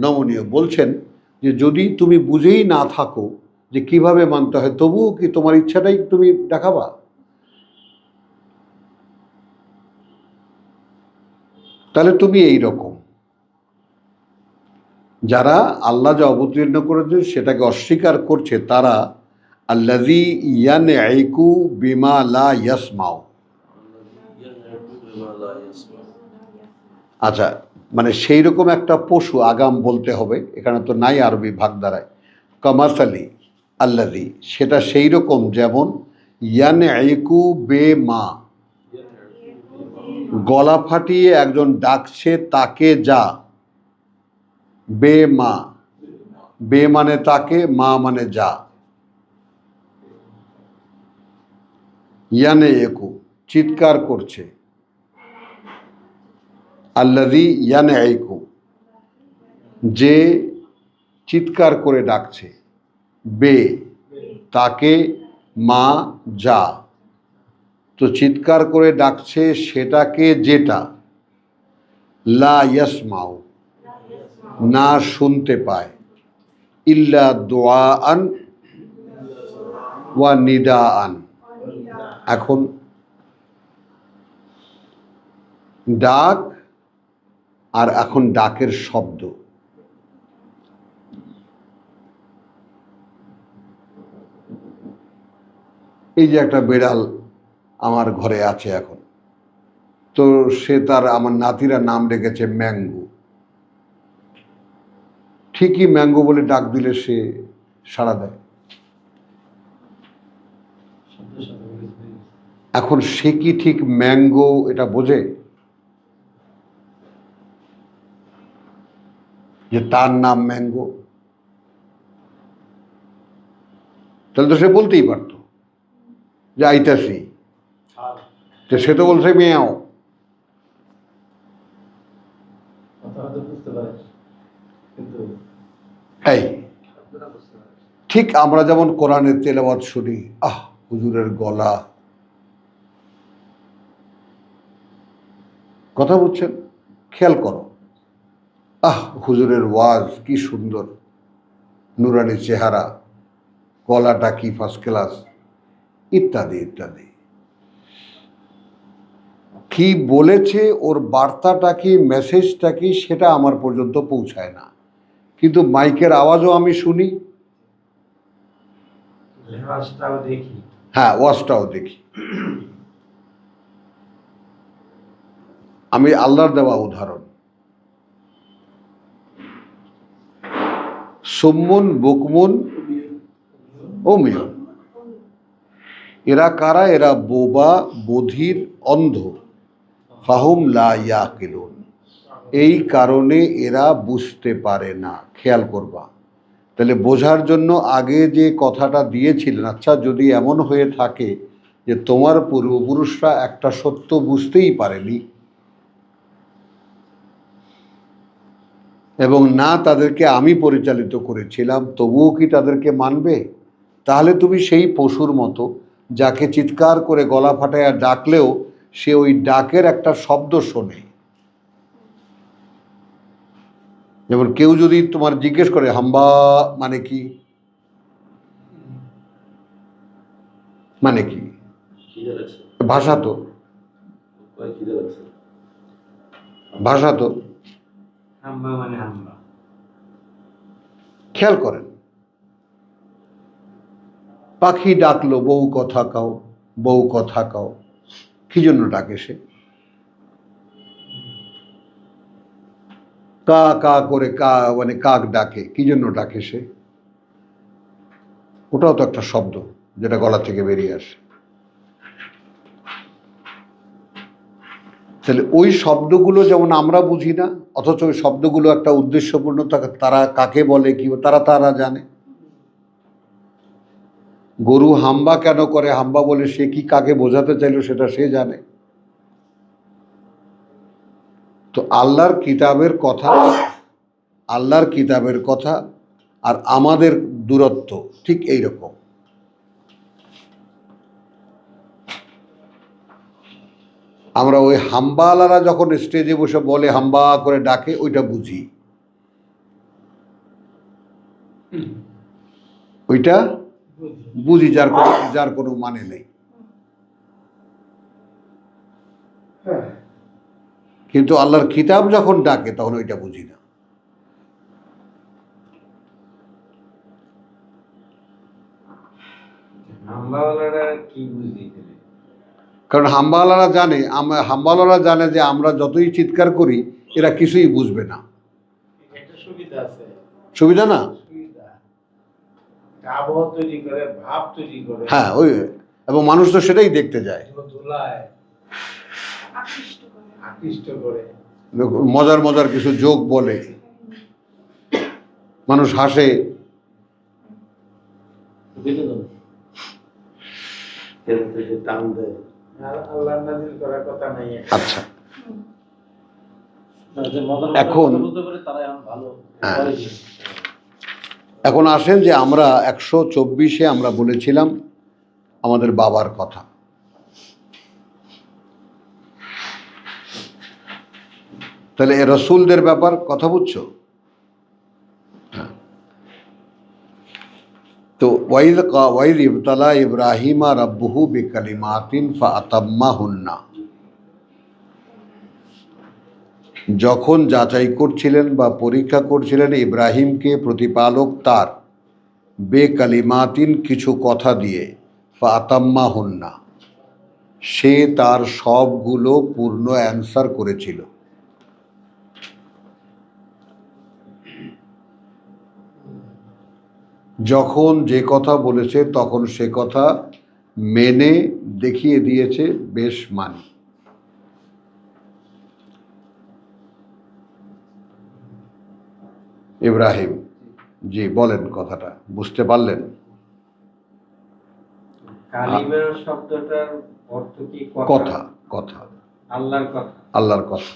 নমনীয়, বলছেন যে যদি তুমি বুঝেই না থাকো যে কিভাবে মানতে হয় তবুও কি তোমার ইচ্ছাটাই তুমি দেখাবা? তাহলে তুমি এই রকম, যারা আল্লাহ যা অবতীর্ণ করেছে সেটাকে অস্বীকার করছে, তারা আল্লাযী ইয়ানঈকু বিমা লা ইয়াসমাউ। আচ্ছা, মানে সেই রকম একটা পশু, আগাম বলতে হবে, এখানে তো নাই আরবি ভাগ দ্বারায়। কামাসালি আল্লাযী, সেটা সেই রকম যেমন ইয়ানঈকু বেমা, গলা ফাটিয়ে একজন ডাকছে তাকে যা, বেমা, বে মানে তাকে, মা মানে যা, ইয়ানে একু চিৎকার করছে, আল্লাযী ইয়ানে একু যে চিৎকার করে ডাকছে, বে তাকে, মা যা। তো চিৎকার করে ডাকছে সেটাকে যেটা লা ইয়াসমাউ না শুনতে পায়, ইল্লা দুআআন ওয়া নিদাআন। এখন ডাক আর এখন ডাকের শব্দ, এই যে একটা বিড়াল আমার ঘরে আছে এখন, তো সে আমার নাতিরা নাম রেখেছে ম্যাঙ্গো। ঠিকই ম্যাঙ্গো বলে ডাক দিলে সে সাড়া দেয়। এখন সে কি ঠিক ম্যাঙ্গো এটা বোঝে যে তার নাম ম্যাঙ্গো? তাহলে তো সে বলতেই পারত যে আইতাছি, সে তো বলছে মেয়াও। এই ঠিক আমরা যেমন কোরআনের তেলাওয়াত শুনি, হুজুরের গলা, কথা বুঝছেন? খেয়াল করো, হুজুরের ওয়াজ কি সুন্দর, নুরানি চেহারা, গলাটা কি ফার্স্ট ক্লাস, ইত্যাদি ইত্যাদি। কি বলেছে, ওর বার্তাটা কি, মেসেজটা কি, সেটা আমার পর্যন্ত পৌঁছায় না, কিন্তু মাইকের আওয়াজও আমি শুনি, লেবাসটাও দেখি। হ্যাঁ ওয়াজটাও দেখি। আমি আল্লাহর দেওয়া উদাহরণ, সুম্মুন বুকমুন উমিয়ুন, এরা কারা? এরা বোবা, বধির, অন্ধ, ফাহুম লা ইয়াকিলুন, এই কারণে এরা বুঝতে পারে না। খেয়াল করবা, তাহলে বোঝার জন্য আগে যে কথাটা দিয়েছিলেন, আচ্ছা যদি এমন হয়ে থাকে যে তোমার পূর্বপুরুষরা একটা সত্য বুঝতেই পারেনি এবং না তাদেরকে আমি পরিচালিত করেছিলাম, তবুও কি তাদেরকে মানবে? তাহলে তুমি সেই পশুর মতো, যাকে চিৎকার করে গলা ফাটাইয়া ডাকলেও সে ওই ডাকের একটা শব্দ শোনে। যেমন কেউ যদি তোমার জিজ্ঞেস করে হাম্বা মানে কি, মানে কি, খিদে লাগছে, ভাষা তো, খিদে লাগছে। ভাষা তো, হাম্বা মানে হাম্বা। খেয়াল করেন, পাখি ডাকলো বউ কথা কাও, বউ কথা কাও, কি জন্য ডাকে সে? কা কা করে মানে কাক ডাকে, কি জন্য ডাকে সে? ওটাও তো একটা শব্দ যেটা গলা থেকে বেরিয়ে আসে। তাহলে ওই শব্দগুলো যেমন আমরা বুঝি না, অথচ ওই শব্দগুলো একটা উদ্দেশ্যপূর্ণ, তারা কাকে বলে কি তারা তারা জানে। গরু হাম্বা কেন করে, হাম্বা বলে সে কি কাকে বোঝাতে চাইলো সেটা সে জানে। তো আল্লাহর কিতাবের কথা আর আমাদের দূরত্ব ঠিক এই রকম। আমরা ওই হাম্বালারা যখন স্টেজে বসে বলে হাম্বা করে ডাকে, ওইটা বুঝি, ওইটা বুঝি, যার কোনো মানে নেই। কিন্তু আল্লাহর কিতাব যখন ডাকে তখন ওইটা বুঝি না। হাম্বাওয়ালারা কি বুঝি? কারণ হাম্বালারা জানে যে আমরা যতই চিৎকার করি এরা কিছুই বুঝবে না। একটা সুবিধা আছে, সুবিধা না? সুবিধা আবহাওয়া তৈরি করে, ভাব তৈরি করে। হ্যাঁ, ওই, এবং মানুষ তো সেটাই দেখতে যায়, ধুলায় আকৃষ্ট করে। মজার মজার কিছু জোক বলে, মানুষ হাসে। বিনোদন থেকে টান দেয়। আর আল্লাহ নাযিল করার কথা নাই। আচ্ছা, এখন হ্যাঁ, এখন আসেন যে আমরা 124-এ আমরা বলেছিলাম আমাদের বাবার কথা। তাহলে এ রসুলদের ব্যাপার কথা বুঝছো? হ্যাঁ। তো ওয়াইদ ইবতালা ইব্রাহিমা রাব্বুহু বিকালিমাতিন ফাআতাম্মাহুন্না, যখন যাচাই করছিলেন বা পরীক্ষা করছিলেন ইব্রাহিমকে প্রতিপালক তার বেকালিমাতিন কিছু কথা দিয়ে, ফাআতাম্মাহুন্না, সে তার সবগুলো পূর্ণ অ্যান্সার করেছিল। যখন যে কথা বলেছে তখন সে কথা মেনে দেখিয়ে দিয়েছে, বেশ মানি। ইব্রাহিম, জি বলেন, কথাটা বুঝতে পারলেন? কালিমা শব্দটার অর্থ কি? কথা, কথা, আল্লাহর কথা, আল্লাহর কথা।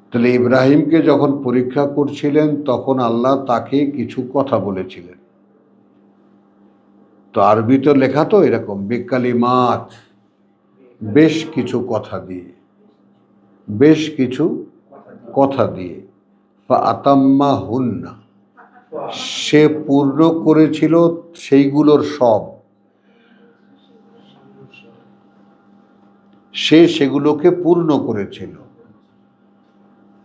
তাহলে ইব্রাহিমকে যখন পরীক্ষা করছিলেন তখন আল্লাহ তাকে কিছু কথা বলেছিলেন। তো আরবি তো লেখা তো এরকম বেকালিমাত, বেশ কিছু কথা দিয়ে, বেশ কিছু কথা দিয়ে, আতাম্মা হুন্না, সে পূর্ণ করেছিল সেইগুলোর সব, সে সেগুলোকে পূর্ণ করেছিল।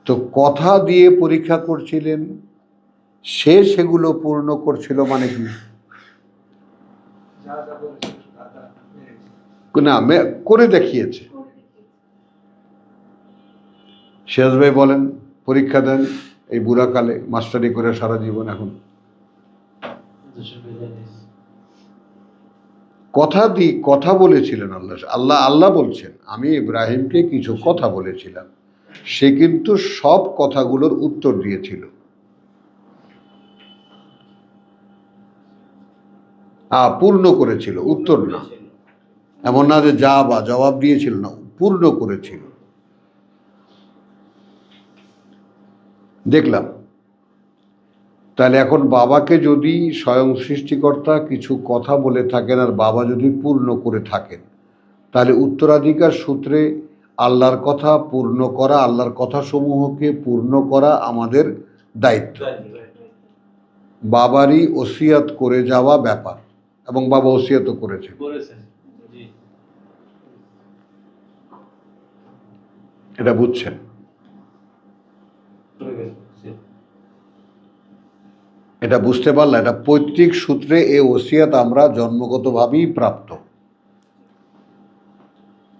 তো কথা দিয়ে পরীক্ষা করছিলেন, সে সেগুলো পূর্ণ করছিল, মানে কি না করে দেখিয়েছে। সিরাজ ভাই বলেন, পরীক্ষা দেন এই বুড়াকালে, মাস্টারি করে সারা জীবন, এখন কথা বলেছিলেন আল্লাহ বলছেন, আমি ইব্রাহিমকে কিছু কথা বলেছিলাম, সে কিন্তু সব কথাগুলোর উত্তর দিয়েছিল। পূর্ণ করেছিল, উত্তর না, এমন না যে যা বা জবাব দিয়েছিল, না, পূর্ণ করেছিল। দেখলাম তাহলে এখন বাবাকে যদি স্বয়ং সৃষ্টিকর্তা কিছু কথা বলে থাকেন আর বাবা যদি পূর্ণ করে থাকেন, তাহলে উত্তরাধিকার সূত্রে আল্লাহর কথা পূর্ণ করা, আল্লাহর কথাসমূহকে পূর্ণ করা আমাদের দায়িত্ব। বাবারই ওসিয়াত করে যাওয়া ব্যাপার, এবং বাবা ওসিয়াতও করেছেন। এটা বুঝছেন? এটা বুঝতে পারলে, এটা পৈতৃক সূত্রে এই ওসিয়াত আমরা জন্মগতভাবেই প্রাপ্ত,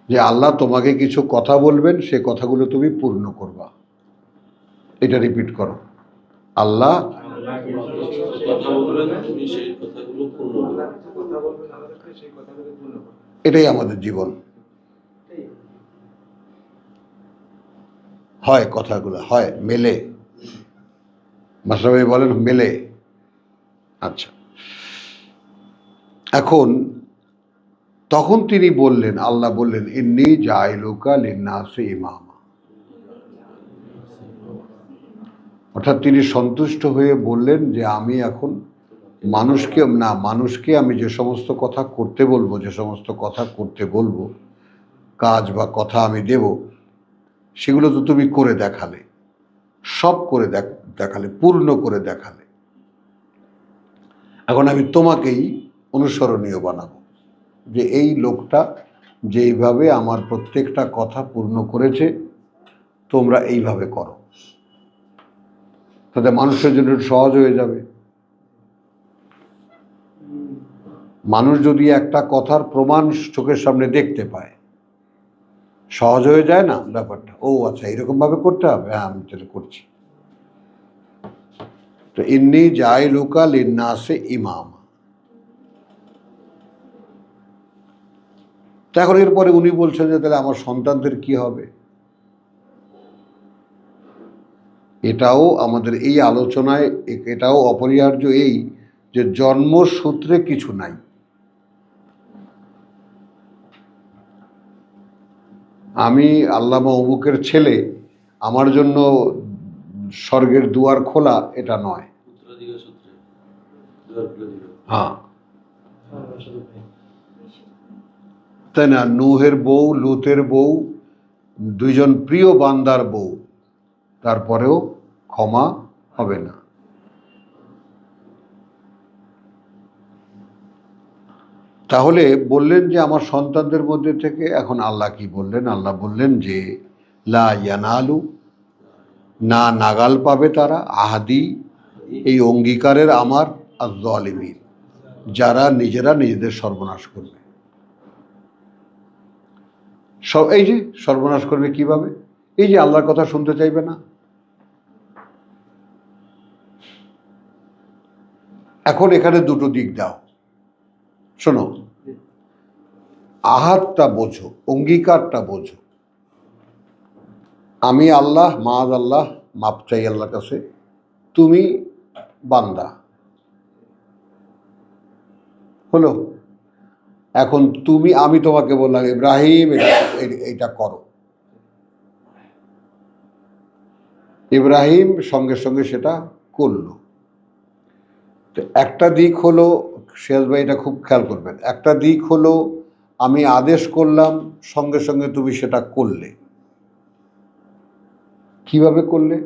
যে আল্লাহ তোমাকে কিছু কথা বলবেন, সে কথাগুলো তুমি পূর্ণ করবা। এটা রিপিট করো, আল্লাহ কথা বলবেন, তুমি সেই কথাগুলো পূর্ণ করবে। এটাই আমাদের জীবন। হয় কথাগুলো হয় মেলে, মাস্টার ভাই বলেন মেলে। আচ্ছা, এখন তখন তিনি বললেন, আল্লাহ বললেন, ইন্নী জাইলুকা লিন্নাসি ইমামা, অর্থাৎ তিনি সন্তুষ্ট হয়ে বললেন যে আমি এখন মানুষকে আমি যে সমস্ত কথা করতে বলবো, যে সমস্ত কথা করতে বলবো, কাজ বা কথা আমি দেব, সেগুলো তো তুমি করে দেখালে, সব করে দেখালে, পূর্ণ করে দেখালে। এখন আমি তোমাকেই অনুসরণীয় বানাবো, যে এই লোকটা যেইভাবে আমার প্রত্যেকটা কথা পূর্ণ করেছে, তোমরা এইভাবে করো, তাতে মানুষের জন্য সহজ হয়ে যাবে। মানুষ যদি একটা কথার প্রমাণ চোখের সামনে দেখতে পায়, সহজ হয়ে যায় না ব্যাপারটা। ও আচ্ছা, এরকম ভাবে করতে হবে, হ্যাঁ আমি তাহলে করছি। তো ইন্নী জাইলুকা লিন্নাসে ইমাম। তো এখন এরপরে উনি বলছেন যে তাহলে আমার সন্তানদের কি হবে। এটাও আমাদের এই আলোচনায় এটাও অপরিহার্য, এই যে জন্মসূত্রে কিছু নাই। আমি আল্লামা অমুকের ছেলে, আমার জন্য স্বর্গের দুয়ার খোলা, এটা নয়। উত্তরাধিকার সূত্রে দুয়ার খুলে দিল। হ্যাঁ, তাই না? নূহের বউ, লুতের বউ, দুইজন প্রিয় বান্দার বউ, তারপরেও ক্ষমা হবে না। তাহলে বললেন যে আমার সন্তানদের মধ্যে থেকে, এখন আল্লাহ কি বললেন? আল্লাহ বললেন যে লা ইয়ানালু, না নাগাল পাবে তারা, আহাদি, এই অঙ্গীকারের আমার, আয-যালিমিন, যারা নিজেরা নিজেদের সর্বনাশ করবে। এই যে সর্বনাশ করবে কিভাবে? এই যে আল্লাহর কথা শুনতে চাইবে না। এখন এখানে দুটো দিক দাও, শোনো, আহাতটা বোঝো, অঙ্গীকারটা বোঝো। আমি আল্লাহ, মাআজ আল্লাহ, মাপ চাই আল্লাহর কাছে, তুমি বান্দা, হলো। এখন আমি তোমাকে বললাম ইব্রাহিম এটা করো, ইব্রাহিম সঙ্গে সঙ্গে সেটা করলো। তো একটা দিক হলো, সিরাজ ভাই এটা খুব খেয়াল করবেন, একটা দিক হলো আমি আদেশ করলাম, সঙ্গে সঙ্গে তুমি সেটা করলে। কিভাবে করলে?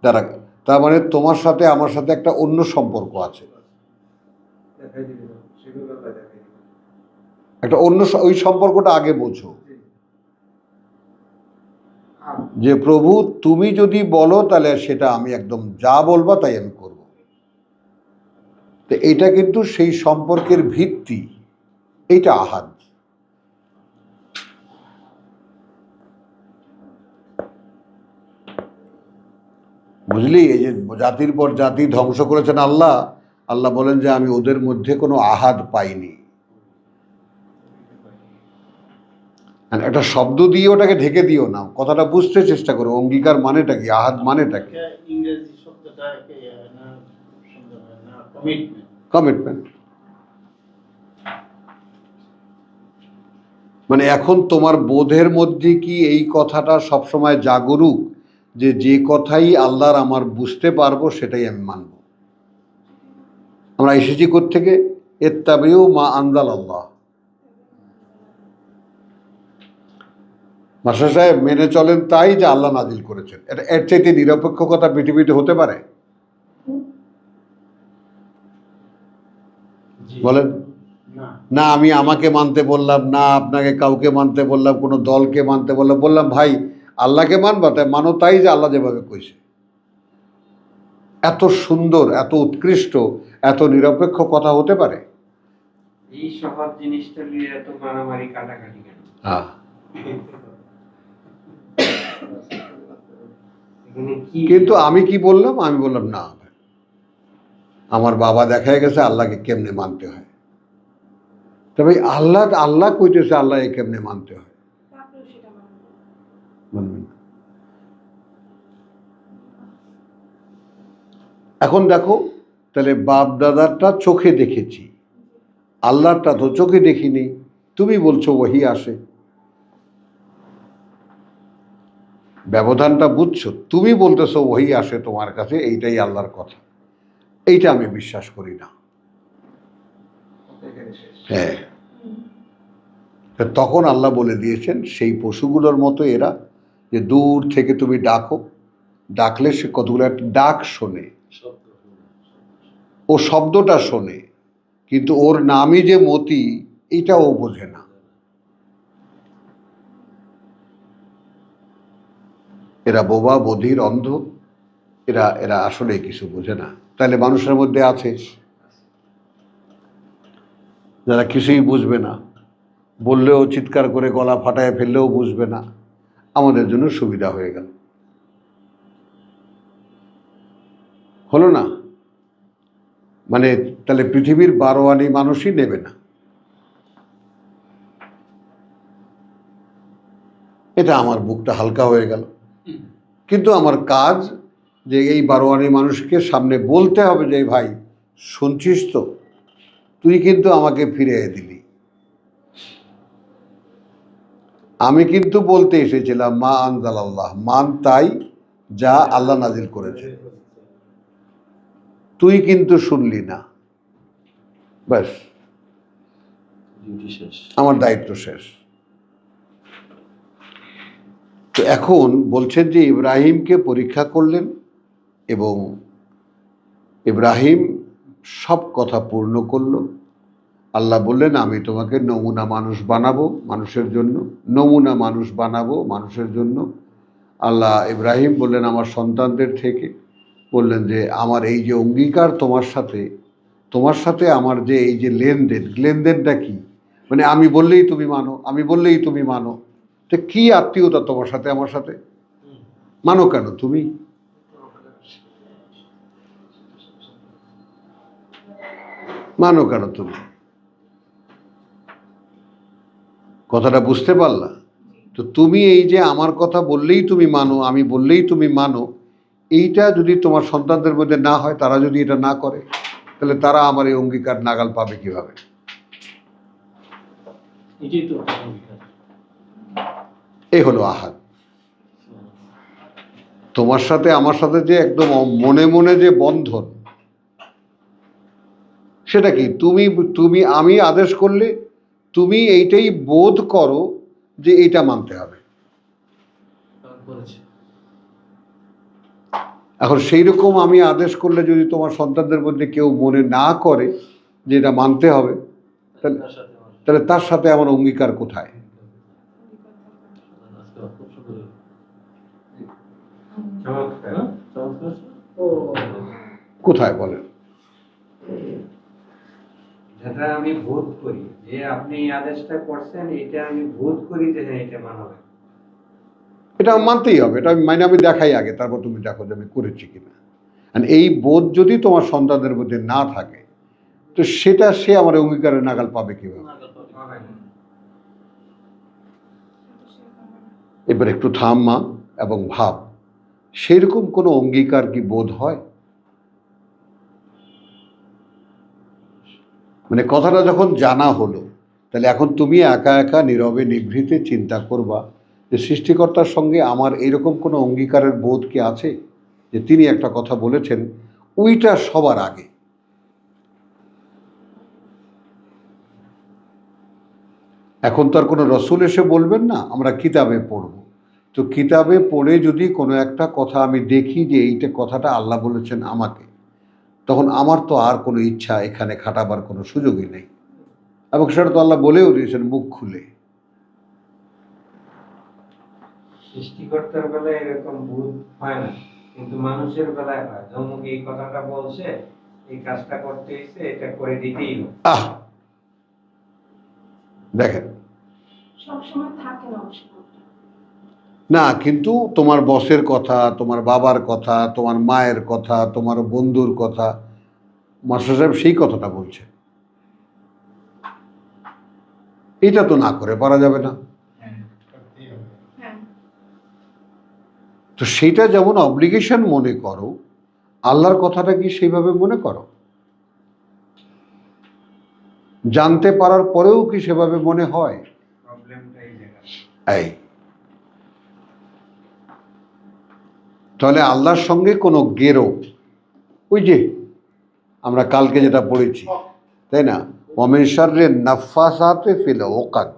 দাঁড়া, তার মানে তোমার সাথে আমার সাথে একটা অন্য সম্পর্ক আছে, একটা অন্য ওই সম্পর্কটা আগে বোঝো। যে প্রভু তুমি যদি বলো তাহলে সেটা আমি একদম যা বলবা তাই আমি করব। তো এটা কিন্তু সেই সম্পর্কের ভিত্তি, এইটা আহাদ। বুঝলি? এই যে জাতির পর জাতি ধ্বংস করেছেন আল্লাহ, আল্লাহ বলেন যে আমি ওদের মধ্যে কোনো আহাদ পাইনি। একটা শব্দ দিয়ে ওটাকে ঢেকে দিও না, কথাটা বুঝতে চেষ্টা করো। অঙ্গীকার মানেটা কি, আহাদ মানেটা কি? ইংরেজি শব্দটা না সুন্দর হয় না, কমিটমেন্ট। কমিটমেন্ট মানে এখন তোমার বোধের মধ্যে কি এই কথাটা সবসময় জাগরুক যে যে কথাই আল্লাহর আমার বুঝতে পারবো সেটাই আমি মানব? আমরা এসেছি কোত্থেকে? ইত্তাবিউ মা আনজাল আল্লাহ। মাস্টার সাহেব মেনে চলেন তাই যে আল্লাহ নাজিল করেছেন। এটা এর চাইতে নিরপেক্ষ কথা পৃথিবীতে হতে পারে? বলেন না। আমি আমাকে মানতে বললাম না, আপনাকে কাউকে মানতে বললাম, কোনো দলকে মানতে বললাম, বললাম ভাই আল্লাহকে মানবা, তাই মানো তাই যে আল্লাহ যেভাবে কইছে। এত সুন্দর, এত উৎকৃষ্ট, এত নিরপেক্ষ কথা হতে পারে? এই সহজ জিনিসটা নিয়ে এত মারামারি কাটাকাটি কেন? হ্যাঁ, কিন্তু আমি কি বললাম? আমি বললাম না, আমার বাবা দেখায় গেছে আল্লাহকে কেমনে মানতে হয়। তবে আল্লাহ আল্লাহ কইতেছে আল্লাহ কেমনে মানতে হয়, মানবেন না। এখন দেখো, তাহলে বাপ দাদারটা চোখে দেখেছি, আল্লাহরটা তো চোখে দেখিনি। তুমি বলছো ওহী আসে, ব্যবধানটা বুঝছো? তুমি বলতেছো ওহী আসে তোমার কাছে, এইটাই আল্লাহর কথা, এইটা আমি বিশ্বাস করি না। হ্যাঁ, তখন আল্লাহ বলে দিয়েছেন সেই পশুগুলোর মতো এরা, যে দূর থেকে তুমি ডাকো, ডাকলে সে কতগুলো একটা ডাক শোনে, ও শব্দটা শোনে, কিন্তু ওর নামই যে মতি এটা ও বোঝে না। এরা বোবা, বধির, অন্ধ, এরা এরা আসলে কিছু বোঝে না। তাহলে মানুষের মধ্যে আছে যারা কিছুই বুঝবে না, বললেও চিৎকার করে গলা ফাটায় ফেললেও বুঝবে না, আমাদের জন্য সুবিধা হয়ে গেল, হলো না? মানে তাহলে পৃথিবীর 12 আনি মানুষই নেবে না, এটা আমার বুকটা হালকা হয়ে গেল। কিন্তু আমার কাজ যে এই 12 আনি মানুষকে সামনে বলতে হবে যে ভাই শুনছিস তো, তুই কিন্তু আমাকে ফিরিয়ে দিলি। আমি কিন্তু বলতে এসেছিলাম মা আনজাল আল্লাহ, মান তাই যা আল্লাহ নাজিল করেছে, তুই কিন্তু শুনলি না, ব্যাস আমার দায়িত্ব শেষ। তো এখন বলছেন যে ইব্রাহিমকে পরীক্ষা করলেন এবং ইব্রাহিম সব কথা পূর্ণ করল। আল্লাহ বললেন আমি তোমাকে নমুনা মানুষ বানাবো মানুষের জন্য, নমুনা মানুষ বানাবো মানুষের জন্য। আল্লাহ ইব্রাহিম বললেন আমার সন্তানদের থেকে, বললেন যে আমার এই যে অঙ্গীকার তোমার সাথে আমার যে এই যে লেনদেনটা কি, মানে আমি বললেই তুমি মানো, আমি বললেই তুমি মানো, তো কি আত্মীয়তা তোমার সাথে আমার সাথে? মানো কেন তুমি? মানো কেন তুমি? কথাটা বুঝতে পারলা তো? তুমি এই যে আমার কথা বললেই তুমি মানো, আমি বললেই তুমি মানো, এইটা যদি তোমার সন্তানদের মধ্যে না হয়, তারা যদি এটা না করে, তাহলে তারা আমার এই অঙ্গীকার নাগাল পাবে কিভাবে? এই হলো আহাদ। তোমার সাথে আমার সাথে যে একদম মনে মনে যে বন্ধন, সেটা কি? তুমি আমি আদেশ করলে তুমি এইটাই বোধ করো যে এইটা মানতে হবে, করেছে। এখন সেই রকম আমি আদেশ করলে যদি তোমার সন্তানদের মধ্যে কেউ মনে না করে যে এটা মানতে হবে, তাহলে তার সাথে আমার তাহলে তার সাথে আমার অঙ্গীকার কোথায়? আজকে খুব সুন্দর হলো। চমৎকার। চমৎকার। ও কোথায় বলেন? যেটা আমি বোধ করি যে আপনি এই আদেশটা করছেন, এটা আমি বোধ করি যে হ্যাঁ এটা মানাবে। এটা মানতেই হবে, এটা আমি দেখাই আগে, তারপর তুমি দেখো যে আমি করেছি কিনা। আর এই বোধ যদি তোমার সন্তানদের মধ্যে না থাকে, তো সেটা সে আমার অঙ্গীকারের নাগাল পাবে কিভাবে? হবে না। এবার একটু থামা এবং ভাব, সেরকম কোনো অঙ্গীকার কি বোধ হয়? মানে কথাটা যখন জানা হলো, তাহলে এখন তুমি একা একা নীরবে নিভৃতে চিন্তা করবা যে সৃষ্টিকর্তার সঙ্গে আমার এরকম কোনো অঙ্গীকারের বোধ কি আছে যে তিনি একটা কথা বলেছেন ওইটা সবার আগে। এখন তো আর কোনো রসুল এসে বলবেন না আমরা কিতাবে পড়ব, তো কিতাবে পড়ে যদি কোনো একটা কথা আমি দেখি যে এইটা কথাটা আল্লাহ বলেছেন আমাকে, তখন আমার তো আর কোনো ইচ্ছা এখানে খাটাবার কোনো সুযোগই নেই। এবং সেটা তো আল্লাহ বলেও দিয়েছেন মুখ খুলে। সৃষ্টিকর্তার বেলায় এরকম বোধ হয় না, কিন্তু মানুষের বেলায় হয়। ধমক এই কথাটা বলছে, এই কাজটা করতে এসে এটা করে দিতেই হবে। আহ দেখেন, সবসময় থাকে না অবশ্য। না কিন্তু তোমার বসের কথা, তোমার বাবার কথা, তোমার মায়ের কথা, তোমার বন্ধুর কথা, মাস্টার সাহেব সেই কথাটা বলছে, এটা তো না করে পারা যাবে না। হ্যাঁ করতেই হবে। হ্যাঁ, তো সেইটা যেমন অব্লিগেশন মনে করো, আল্লাহর কথাটা কি সেইভাবে মনে করো? জানতে পারার পরেও কি সেভাবে মনে হয়? প্রবলেমটা এই জায়গায়। এই তাহলে আল্লাহর সঙ্গে কোনো গেরো, ওই যে আমরা কালকে যেটা পড়েছি, তাই না, ওয়ামিন শাররি নাফাসাতি ফিল উকাদ,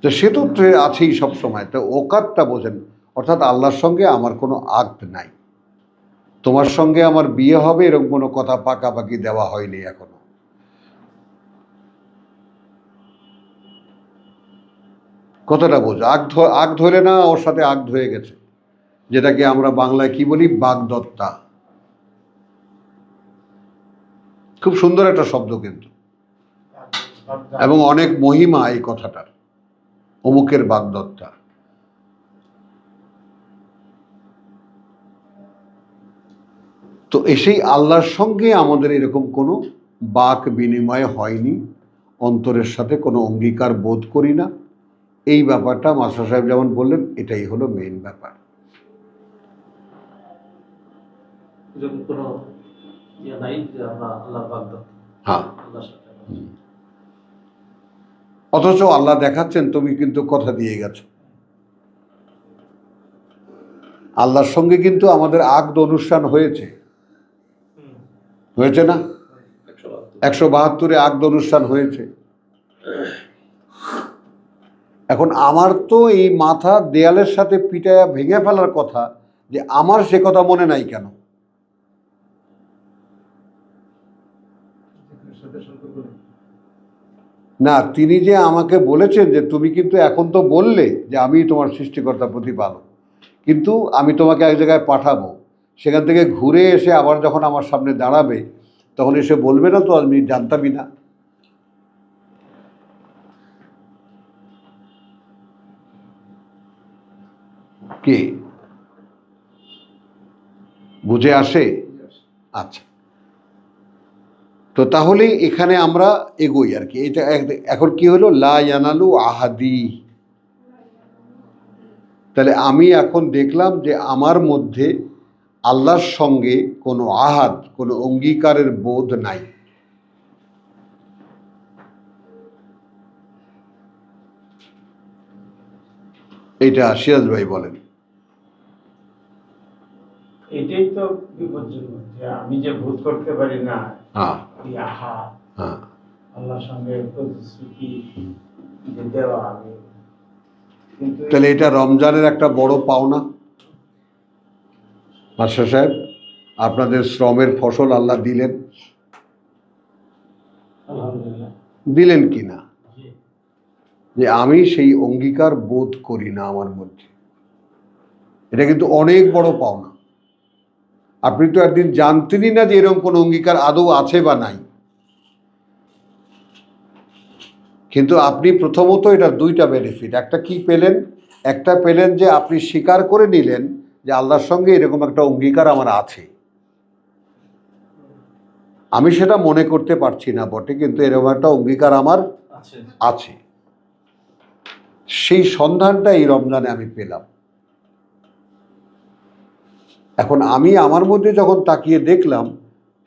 তো সে তো আছেই সব সময়। তো ওকাদটা বোঝেন, অর্থাৎ আল্লাহর সঙ্গে আমার কোনো আক্ত নাই, তোমার সঙ্গে আমার বিয়ে হবে এরকম কোনো কথা পাকাপাকি দেওয়া হয়নি এখনো। কথাটা বোঝো, আগ ধরে না, ওর সাথে আগ ধরে গেছে, যেটাকে আমরা বাংলায় কি বলি, বাগদত্তা। খুব সুন্দর একটা শব্দ কিন্তু, এবং অনেক মহিমা এই কথাটার, অমুকের বাগদত্তা। তো এসেই আল্লাহর সঙ্গে আমাদের এরকম কোনো বাক বিনিময় হয়নি, অন্তরের সাথে কোনো অঙ্গীকার বোধ করি না। এই ব্যাপারটা মাস্টার সাহেব যেমন বললেন, এটাই হলো মেইন ব্যাপার। এরকম কোনো ইয়ে নাই যে আমরা আল্লাহ বাগদত্ত, হ্যাঁ, আল্লাহর সাথে আমরা অথচ আল্লাহ দেখাচ্ছেন তুমি কিন্তু কথা দিয়ে গেছো। আল্লাহর সঙ্গে কিন্তু আমাদের আগদ অনুষ্ঠান হয়েছে, হয়েছে না? 172 আগদ অনুষ্ঠান হয়েছে। এখন আমার তো এই মাথা দেয়ালের সাথে পিটায়া ভেঙে ফেলার কথা, যে আমার সে কথা মনে নাই কেন? না, তিনি যে আমাকে বলেছেন যে তুমি কিন্তু এখন তো বললে যে আমি তোমার সৃষ্টিকর্তা প্রতিপালক, কিন্তু আমি তোমাকে এক জায়গায় পাঠাবো, সেখান থেকে ঘুরে এসে আবার যখন আমার সামনে দাঁড়াবে, তখন এসে বলবে না তো আমি জানতামই না? কি বুঝে আসে? আচ্ছা, তো তাহলে এখানে আমরা এগোই আর কি। এটা এখন কি হলো, লা ইয়ানালু আহাদি। তাহলে আমি এখন দেখলাম যে আমার মধ্যে আল্লাহর সঙ্গে কোনো আহাদ, কোনো অঙ্গীকারের বোধ নাই। এইটা সিরাজ ভাই বলেন। এটাই তো বিপজ্জনক, যে আমি যে ভূত করতে পারি না, হ্যাঁ, ওই আহা হ্যাঁ, আল্লাহর সঙ্গে প্রতিশ্রুতি যে দেওয়া, আমি কিন্তু তাহলে এটা রমজানের একটা বড় পাওনা। মাস্টার সাহেব, আপনাদের শ্রমের ফসল আল্লাহ দিলেন, আলহামদুলিল্লাহ। দিলেন কি না? যে আমি সেই অঙ্গীকার বোধ করি না আমার মধ্যে, এটা কিন্তু অনেক বড় পাওনা। আপনি তো একদিন জানতেনই না যে এরকম কোনো অঙ্গীকার আদৌ আছে বা নাই, কিন্তু আপনি প্রথমত এটা দুইটা বেনিফিট। একটা কি পেলেন? একটা পেলেন যে আপনি স্বীকার করে নিলেন যে আল্লাহর সঙ্গে এরকম একটা অঙ্গীকার আমার আছে। আমি সেটা মনে করতে পারছি না বটে, কিন্তু এরকম একটা অঙ্গীকার আমার আছে। আছে। সেই সন্ধানটা এই রমজানে আমি পেলাম। এখন আমি আমার মধ্যে যখন তাকিয়ে দেখলাম,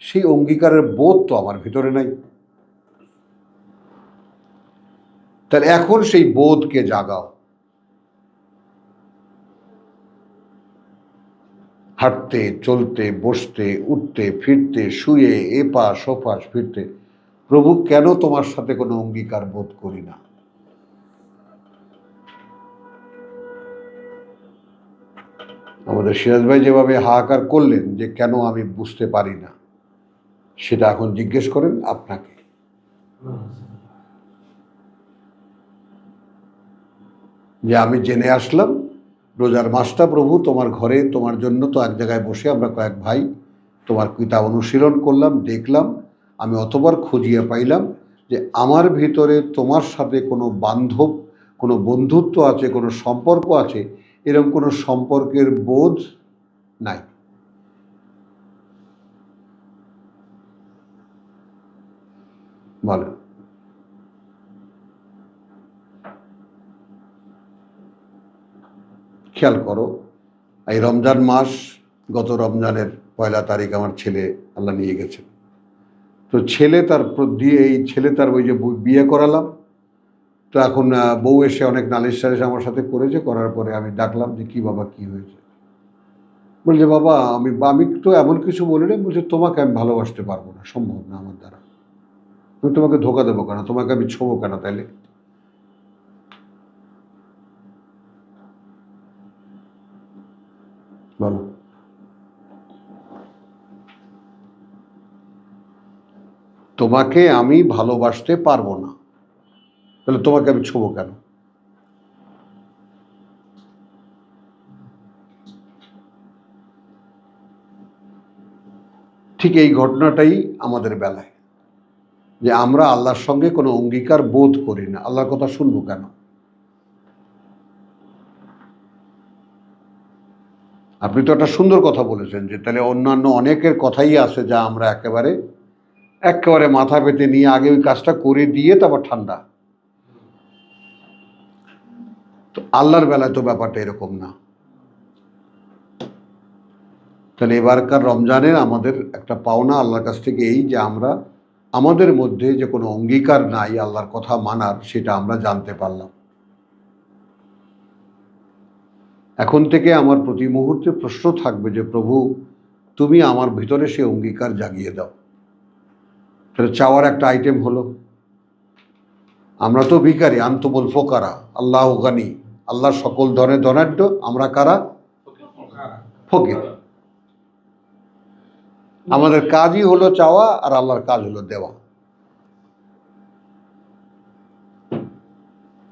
সেই অঙ্গীকারের বোধ তো আমার ভিতরে নাই। তাহলে এখন সেই বোধকে জাগাও। হাঁটতে, চলতে, বসতে, উঠতে, ফিরতে, শুয়ে এপাশ ওপাশ ফিরতে, প্রভু কেন তোমার সাথে কোনো অঙ্গীকার বোধ করি না? আমাদের সিরাজ ভাই যেভাবে হাহাকার করলেন যে কেন আমি বুঝতে পারি না, সেটা এখন জিজ্ঞেস করেন আপনাকে। যে আমি জেনে আসলাম রোজার মাসটা প্রভু তোমার ঘরে, তোমার জন্য তো এক জায়গায় বসে আমরা কয়েক ভাই তোমার কিতাব অনুশীলন করলাম, দেখলাম, আমি অতবার খুঁজিয়ে পাইলাম যে আমার ভিতরে তোমার সাথে কোনো বান্ধব, কোনো বন্ধুত্ব আছে, কোনো সম্পর্ক আছে, এরকম কোনো সম্পর্কের বোধ নাই। বলেন, খেয়াল করো, এই রমজান মাস, গত রমজানের 1 তারিখ আমার ছেলে আল্লাহ নিয়ে গেছেন। তো ছেলে তার দিয়ে এই ছেলে তার ওই যে বিয়ে করালাম, তো এখন বউ এসে অনেক নালিশ টালিশ আমার সাথে করেছে, করার পরে আমি ডাকলাম যে কি বাবা কি হয়েছে? বলছে বাবা আমি তো এমন কিছু বলিনি। বলছে তোমাকে আমি ভালোবাসতে পারবো না, সম্ভব না আমার দ্বারা। আমি তোমাকে ধোকা দেবো কেন, তোমাকে আমি ছোবো কেন তাইলে? বলো, তোমাকে আমি ভালোবাসতে পারবো না, তাহলে তোমাকে আমি ছোবো কেন? ঠিক এই ঘটনাটাই আমাদের বেলায়, যে আমরা আল্লাহর সঙ্গে কোনো অঙ্গীকার বোধ করি না। আল্লাহর কথা শুনবো কেন? আপনি তো একটা সুন্দর কথা বলেছেন যে তাহলে অন্যান্য অনেকের কথাই আছে যা আমরা একেবারে একেবারে মাথা পেতে নিয়ে আগে ওই কাজটা করে দিয়ে তারপর ঠান্ডা। তো আল্লাহর বেলায় তো ব্যাপারটা এরকম না। তাহলে এবারকার রমজানের আমাদের একটা পাওনা আল্লাহর কাছ থেকে এই যে আমরা আমাদের মধ্যে যে কোনো অঙ্গীকার নাই আল্লাহর কথা মানার, সেটা আমরা জানতে পারলাম। এখন থেকে আমার প্রতি মুহূর্তে প্রশ্ন থাকবে যে প্রভু তুমি আমার ভিতরে সে অঙ্গীকার জাগিয়ে দাও। তাহলে চাওয়ার একটা আইটেম হলো, আমরা তো ভিখারি, আনতুমুল ফোকারা আল্লাহ গানি, আল্লাহ সকল ধরনের ধনাঢ্য, আমরা কারা? ফকির। আমাদের কাজই হলো চাওয়া, আর আল্লাহর কাজ হলো দেওয়া।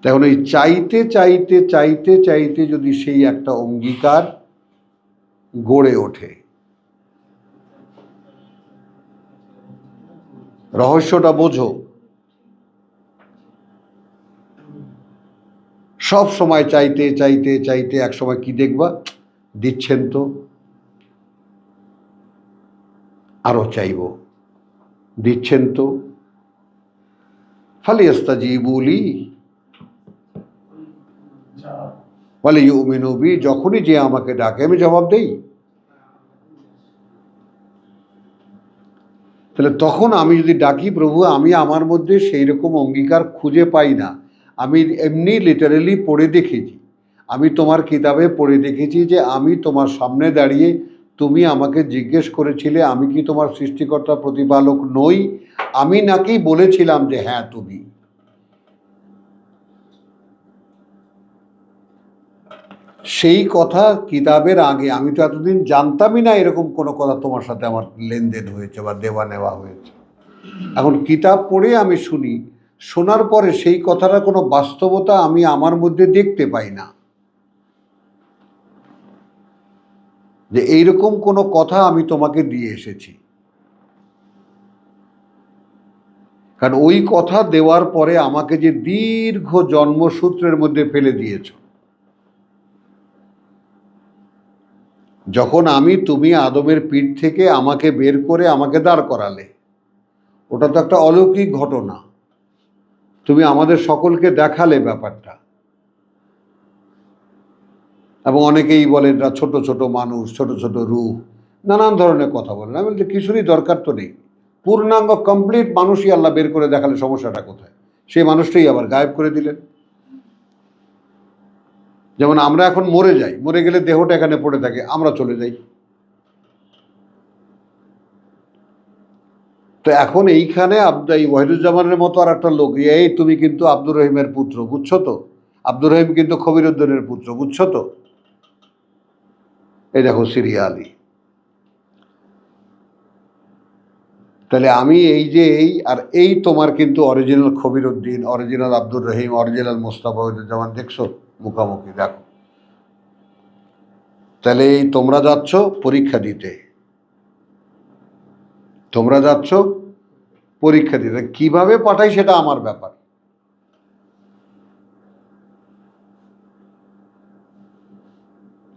এখন এই চাইতে চাইতে চাইতে চাইতে যদি সেই একটা অঙ্গীকার গড়ে ওঠে, রহস্যটা বোঝো। সব সময় চাইতে চাইতে চাইতে এক সময় কি দেখবা, দিচ্ছেন তো আরো চাইব, দিচ্ছেন তো ফালিয়াস্তাজিবু লি ওয়ালিইউমিনু বি, যখনই যে আমাকে ডাকে আমি জবাব দেই। তাহলে তখন আমি যদি ডাকি প্রভু, আমি আমার মধ্যে সেই রকম অঙ্গীকার খুঁজে পাই না। আমি এমনি লিটারেলি পড়ে দেখেছি, আমি তোমার কিতাবে পড়ে দেখেছি যে আমি তোমার সামনে দাঁড়িয়ে তুমি আমাকে জিজ্ঞেস করেছিলে আমি কি তোমার সৃষ্টিকর্তা প্রতিপালক নই, আমি নাকি বলেছিলাম যে হ্যাঁ তুমি। সেই কথা কিতাবের আগে আমি তো এতদিন জানতামই না এরকম কোনো কথা তোমার সাথে আমার লেনদেন হয়েছে বা দেওয়া নেওয়া হয়েছে। এখন কিতাব পড়ে আমি শুনি, শোনার পরে সেই কথাটা কোনো বাস্তবতা আমি আমার মধ্যে দেখতে পাই না, যে এইরকম কোনো কথা আমি তোমাকে দিয়ে এসেছি। কারণ ওই কথা দেওয়ার পরে আমাকে যে দীর্ঘ জন্মসূত্রের মধ্যে ফেলে দিয়েছ, যখন তুমি আদমের পিঠ থেকে আমাকে বের করে আমাকে দাঁড় করালে, ওটা তো একটা অলৌকিক ঘটনা। তুমি আমাদের সকলকে দেখালে ব্যাপারটা, এবং অনেকেই বলেন এরা ছোট ছোট মানুষ, ছোট ছোট রূহ, নানান ধরনের কথা বলেন। আমি বলছি কিছুরই দরকার তো নেই, পূর্ণাঙ্গ কমপ্লিট মানুষই আল্লাহ বের করে দেখালে সমস্যাটা কোথায়? সেই মানুষটাই আবার গায়েব করে দিলেন। যেমন আমরা এখন মরে যাই, মরে গেলে দেহটা এখানে পড়ে থাকে, আমরা চলে যাই। তো এখন এইখানে এই ওয়াহিদুজ্জামানের মতো আর একটা লোক, এই তুমি কিন্তু আব্দুর রহিমের পুত্র, বুঝছো তো? আব্দুর রহিম কিন্তু খবিরউদ্দিনের পুত্র, বুঝছো তো? এই দেখো সিরিয়া আলী। তাহলে আমি এই যে এই তোমার কিন্তু original খবিরউদ্দিন, original Abdur Rahim, original Mostafa Wahiduzzaman, দেখছো মুখামুখি, দেখো। তাহলে এই তোমরা যাচ্ছ পরীক্ষা দিতে, তোমরা যাচ্ছ পরীক্ষা দিতে, কিভাবে পাঠাই সেটা আমার ব্যাপার।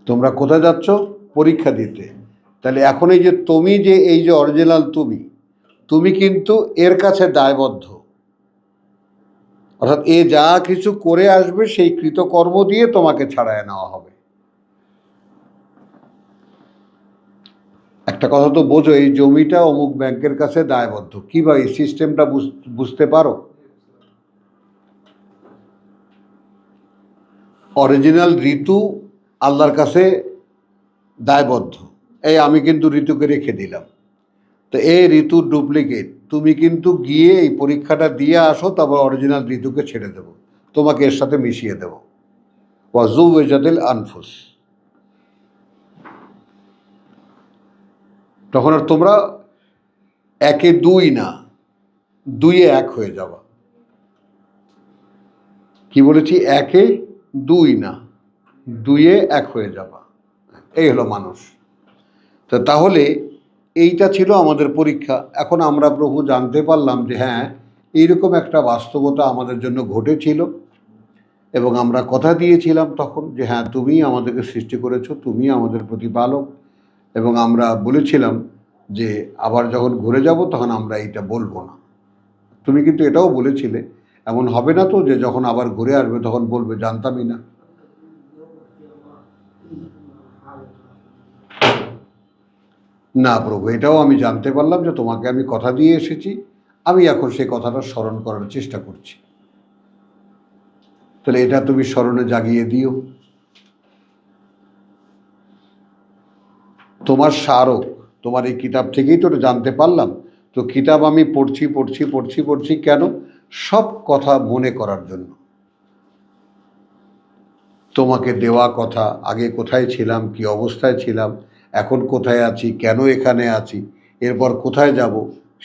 তোমরা কোথায় যাচ্ছ? পরীক্ষা দিতে। তাহলে এখন এই যে অরিজিনাল তুমি কিন্তু এর কাছে দায়বদ্ধ। অর্থাৎ এ যা কিছু করে আসবে সেই কৃতকর্ম দিয়ে তোমাকে ছাড়ায় নেওয়া হবে। একটা কথা তো বোঝো, এই জমিটা অমুক ব্যাংকের কাছে দায়বদ্ধ। কিভাবে এই সিস্টেমটা বুঝতে পারো? অরিজিনাল ঋতু আল্লাহর কাছে দায়বদ্ধ, এই আমি কিন্তু ঋতুকে রেখে দিলাম। তো এই ঋতু ডুপ্লিকেট, তুমি কিন্তু গিয়ে এই পরীক্ষাটা দিয়ে আসো, তারপর অরিজিনাল ঋতুকে ছেড়ে দেবো, তোমাকে এর সাথে মিশিয়ে দেবো। ওয়াজুওয়াজাতিল আনফুস। তখন আর তোমরা একে দুই না, দুইয়ে এক হয়ে যাবা। কি বলেছি? একে দুই না, দুইয়ে এক হয়ে যাবা। এই হলো মানুষ। তো তাহলে এইটা ছিল আমাদের পরীক্ষা। এখন আমরা প্রভু জানতে পারলাম যে হ্যাঁ, এইরকম একটা বাস্তবতা আমাদের জন্য ঘটেছিল, এবং আমরা কথা দিয়েছিলাম তখন যে হ্যাঁ, তুমিই আমাদেরকে সৃষ্টি করেছো, তুমিই আমাদের প্রতিপালক। এবং আমরা বলেছিলাম যে আবার যখন ঘুরে যাব তখন আমরা এইটা বলবো না। তুমি কিন্তু এটাও বলেছিলে, এমন হবে না তো যে যখন আবার ঘুরে আসবে তখন বলবে জানতামই না। না প্রভু, এটাও আমি জানতে পারলাম যে তোমাকে আমি কথা দিয়ে এসেছি, আমি এখন সেই কথাটা স্মরণ করার চেষ্টা করছি। তাহলে এটা তুমি স্মরণে জাগিয়ে দিও। তোমার স্মারক, তোমার এই কিতাব থেকেই তো জানতে পারলাম। তো কিতাব আমি পড়ছি কেন? সব কথা মনে করার জন্য। তোমাকে দেওয়া কথা, আগে কোথায় ছিলাম, কি অবস্থায় ছিলাম, এখন কোথায় আছি, কেন এখানে আছি, এরপর কোথায় যাব,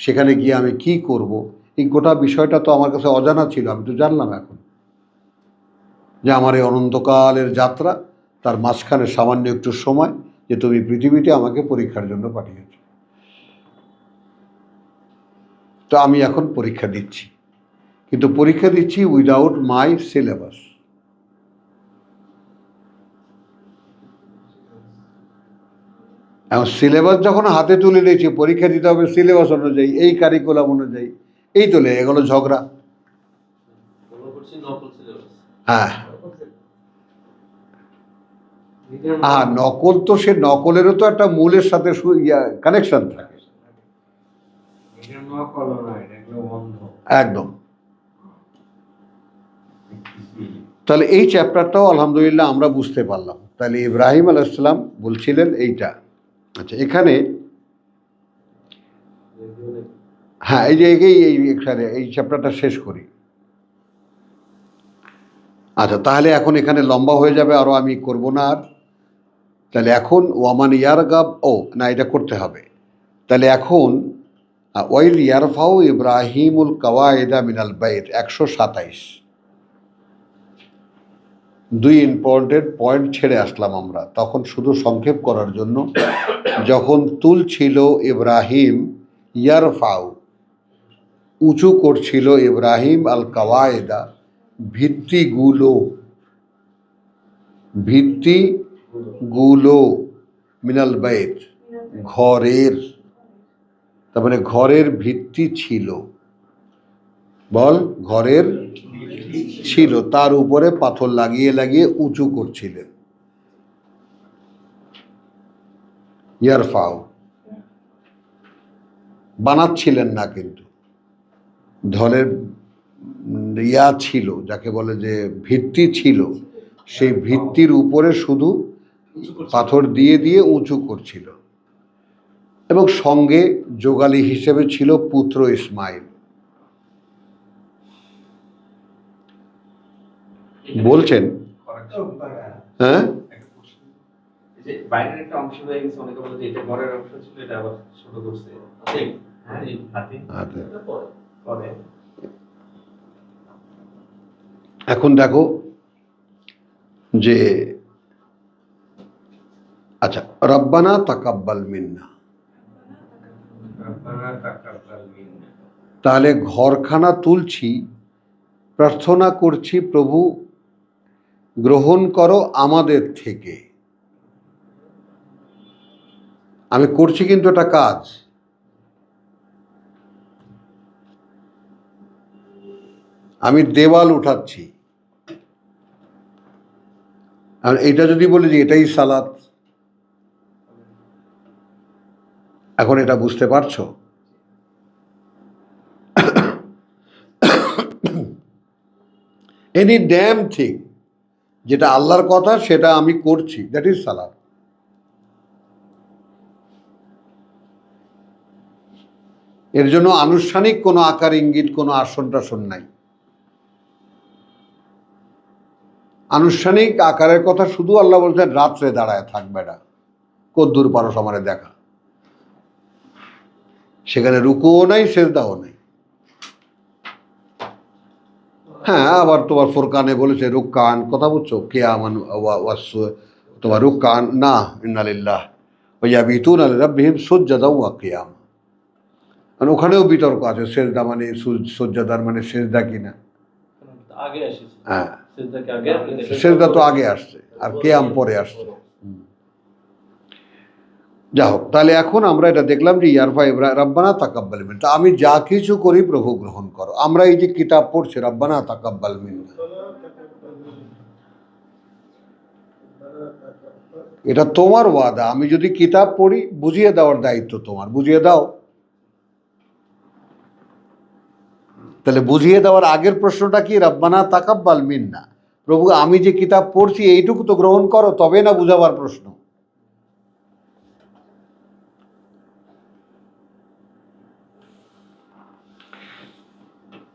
সেখানে গিয়ে আমি কি করব, এই গোটা বিষয়টা তো আমার কাছে অজানা ছিল। আমি তো জানলাম এখন যে আমার এই অনন্তকালের যাত্রা, তার মাঝখানে সামান্য একটু সময় যে তুমি পৃথিবীতে আমাকে পরীক্ষার জন্য পাঠিয়েছ। তো আমি এখন পরীক্ষা দিচ্ছি, কিন্তু পরীক্ষা দিচ্ছি উইদাউট মাই সিলেবাস। এখন সিলেবাস যখন হাতে তুলে নিয়েছি, পরীক্ষা দিতে হবে সিলেবাস অনুযায়ী, এই কারিকুলাম অনুযায়ী, এই তো লেগে গেল ঝগড়া। হ্যাঁ, নকল তো সে নকলেরও তো একটা মূলের সাথে কানেকশন থাকে। একদম। তাহলে এই চ্যাপ্টারটাও আলহামদুলিল্লাহ আমরা বুঝতে পারলাম। তাহলে ইব্রাহিম আলাইহিসসালাম বলছিলেন এইটা। আচ্ছা, এখানে হ্যাঁ, এই যে এই চ্যাপ্টারটা শেষ করি। আচ্ছা, তাহলে এখন এখানে লম্বা হয়ে যাবে, আরও আমি করব না আর। তাহলে এখন ওয়ামান ইয়ারগাব, ও না, এটা করতে হবে। তাহলে এখন ওয়াইল ইয়ারফাউ ইব্রাহিমুল কাওয়াইদা মিনাল বাইত 127, দুই ইম্পর্টেন্ট পয়েন্ট ছেড়ে আসলাম আমরা তখন, শুধু সংক্ষেপ করার জন্য। যখন তুলছিল ইব্রাহিম, ইয়ারফাউ উঁচু করছিল ইব্রাহিম আল কাওয়াইদা ভিত্তিগুলো মিনাল বাইত ঘরের, তার মানে ঘরের ভিত্তি ছিল, বল ঘরের ছিল, তার উপরে পাথর লাগিয়ে লাগিয়ে উঁচু করছিলেন। ইয়ারফাও বানাচ্ছিলেন না, কিন্তু ধরের ইয়া ছিল, যাকে বলে যে ভিত্তি ছিল, সেই ভিত্তির উপরে শুধু পাথর দিয়ে দিয়ে উঁচু করছিল। এবং সঙ্গে যোগালী হিসেবে ছিল পুত্র ইসমাইল। বলছেন হ্যাঁ, এই যে বাইরের একটা অংশ হয়ে গেছে, অনেকে বলে যে এটা ঘরের অংশ ছিল, এটা আবার ছোট করছে। ঠিক, হ্যাঁ, হাতি আচ্ছা। এটা পরে এখন দেখো যে, আচ্ছা, রব্বানা তাকাব্বাল মিন্না, রব্বানা তাকাব্বাল মিন্না। তাহলে ঘরখানা তুলছি, প্রার্থনা করছি প্রভু গ্রহণ করো আমাদের থেকে। আমি করছি কিন্তু এটা কাজ। আমি দেওয়াল উঠাচ্ছি, আর এটা যদি বলি যে এটাই সালাত, এখন এটা বুঝতে পারছো? এনি ড্যাম থিং যেটা আল্লাহর কথা সেটা আমি করছি, দ্যাট ইজ সালাত। এর জন্য আনুষ্ঠানিক কোনো আকার ইঙ্গিত, কোনো আসন টাসন নাই। আনুষ্ঠানিক আকারের কথা শুধু আল্লাহ বলছেন রাত্রে দাঁড়ায় থাকবে না, কদ্দূর পারো সমানে দেখা। সেখানে রুকুও নাই, সেজদাও নাই। হ্যাঁ, আবার তোমার ফোরকানে বলেছে রুক্কান, কথা বুঝছো, কিয়ামান তোমার রুক্কান না, ইন্নালিল্লাহ ওয়া ইয়াবিতুনা লিরাব্বিহিম সুজদাও ওয়া কিয়াম। মানে ওখানেও বিতর্ক আছে, সেজদা মানে সুজদার মানে সেজদা কিনা। আগে আসছে, হ্যাঁ, সেজদাকে আগে আসছে, সেজদা তো আগে আসছে আর কিয়াম পরে আসছে। যা হোক, তাহলে এখন আমরা এটা দেখলাম যে ইয়ারফা রব্বানা তাকাব্বাল মিন্না, আমি যা কিছু করি প্রভু গ্রহণ করো। আমরা এই যে কিতাব পড়ছি রব্বানা তাকাব্বাল মিন্না, এটা তোমার ওয়াদা। আমি যদি কিতাব পড়ি, বুঝিয়ে দেওয়ার দায়িত্ব তোমার, বুঝিয়ে দাও। তাহলে বুঝিয়ে দেওয়ার আগের প্রশ্নটা কি? রব্বানা তাকাব্বাল মিন্না, প্রভু আমি যে কিতাব পড়ছি এইটুকু তো গ্রহণ করো, তবে না বুঝাবার প্রশ্ন।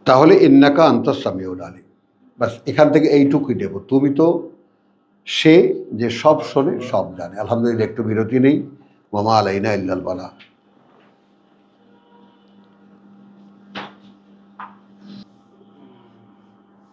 তাহলে ইন্নাকা আনতাস সামিউল আলিম, বাস এখান থেকে এইটুকুই দেব। তুমি তো সে যে সব শোনে, সব জানে। আলহামদুলিল্লাহ, একটু বিরতি নেই। ওয়া মা আলাইনা ইল্লাল বালাগ।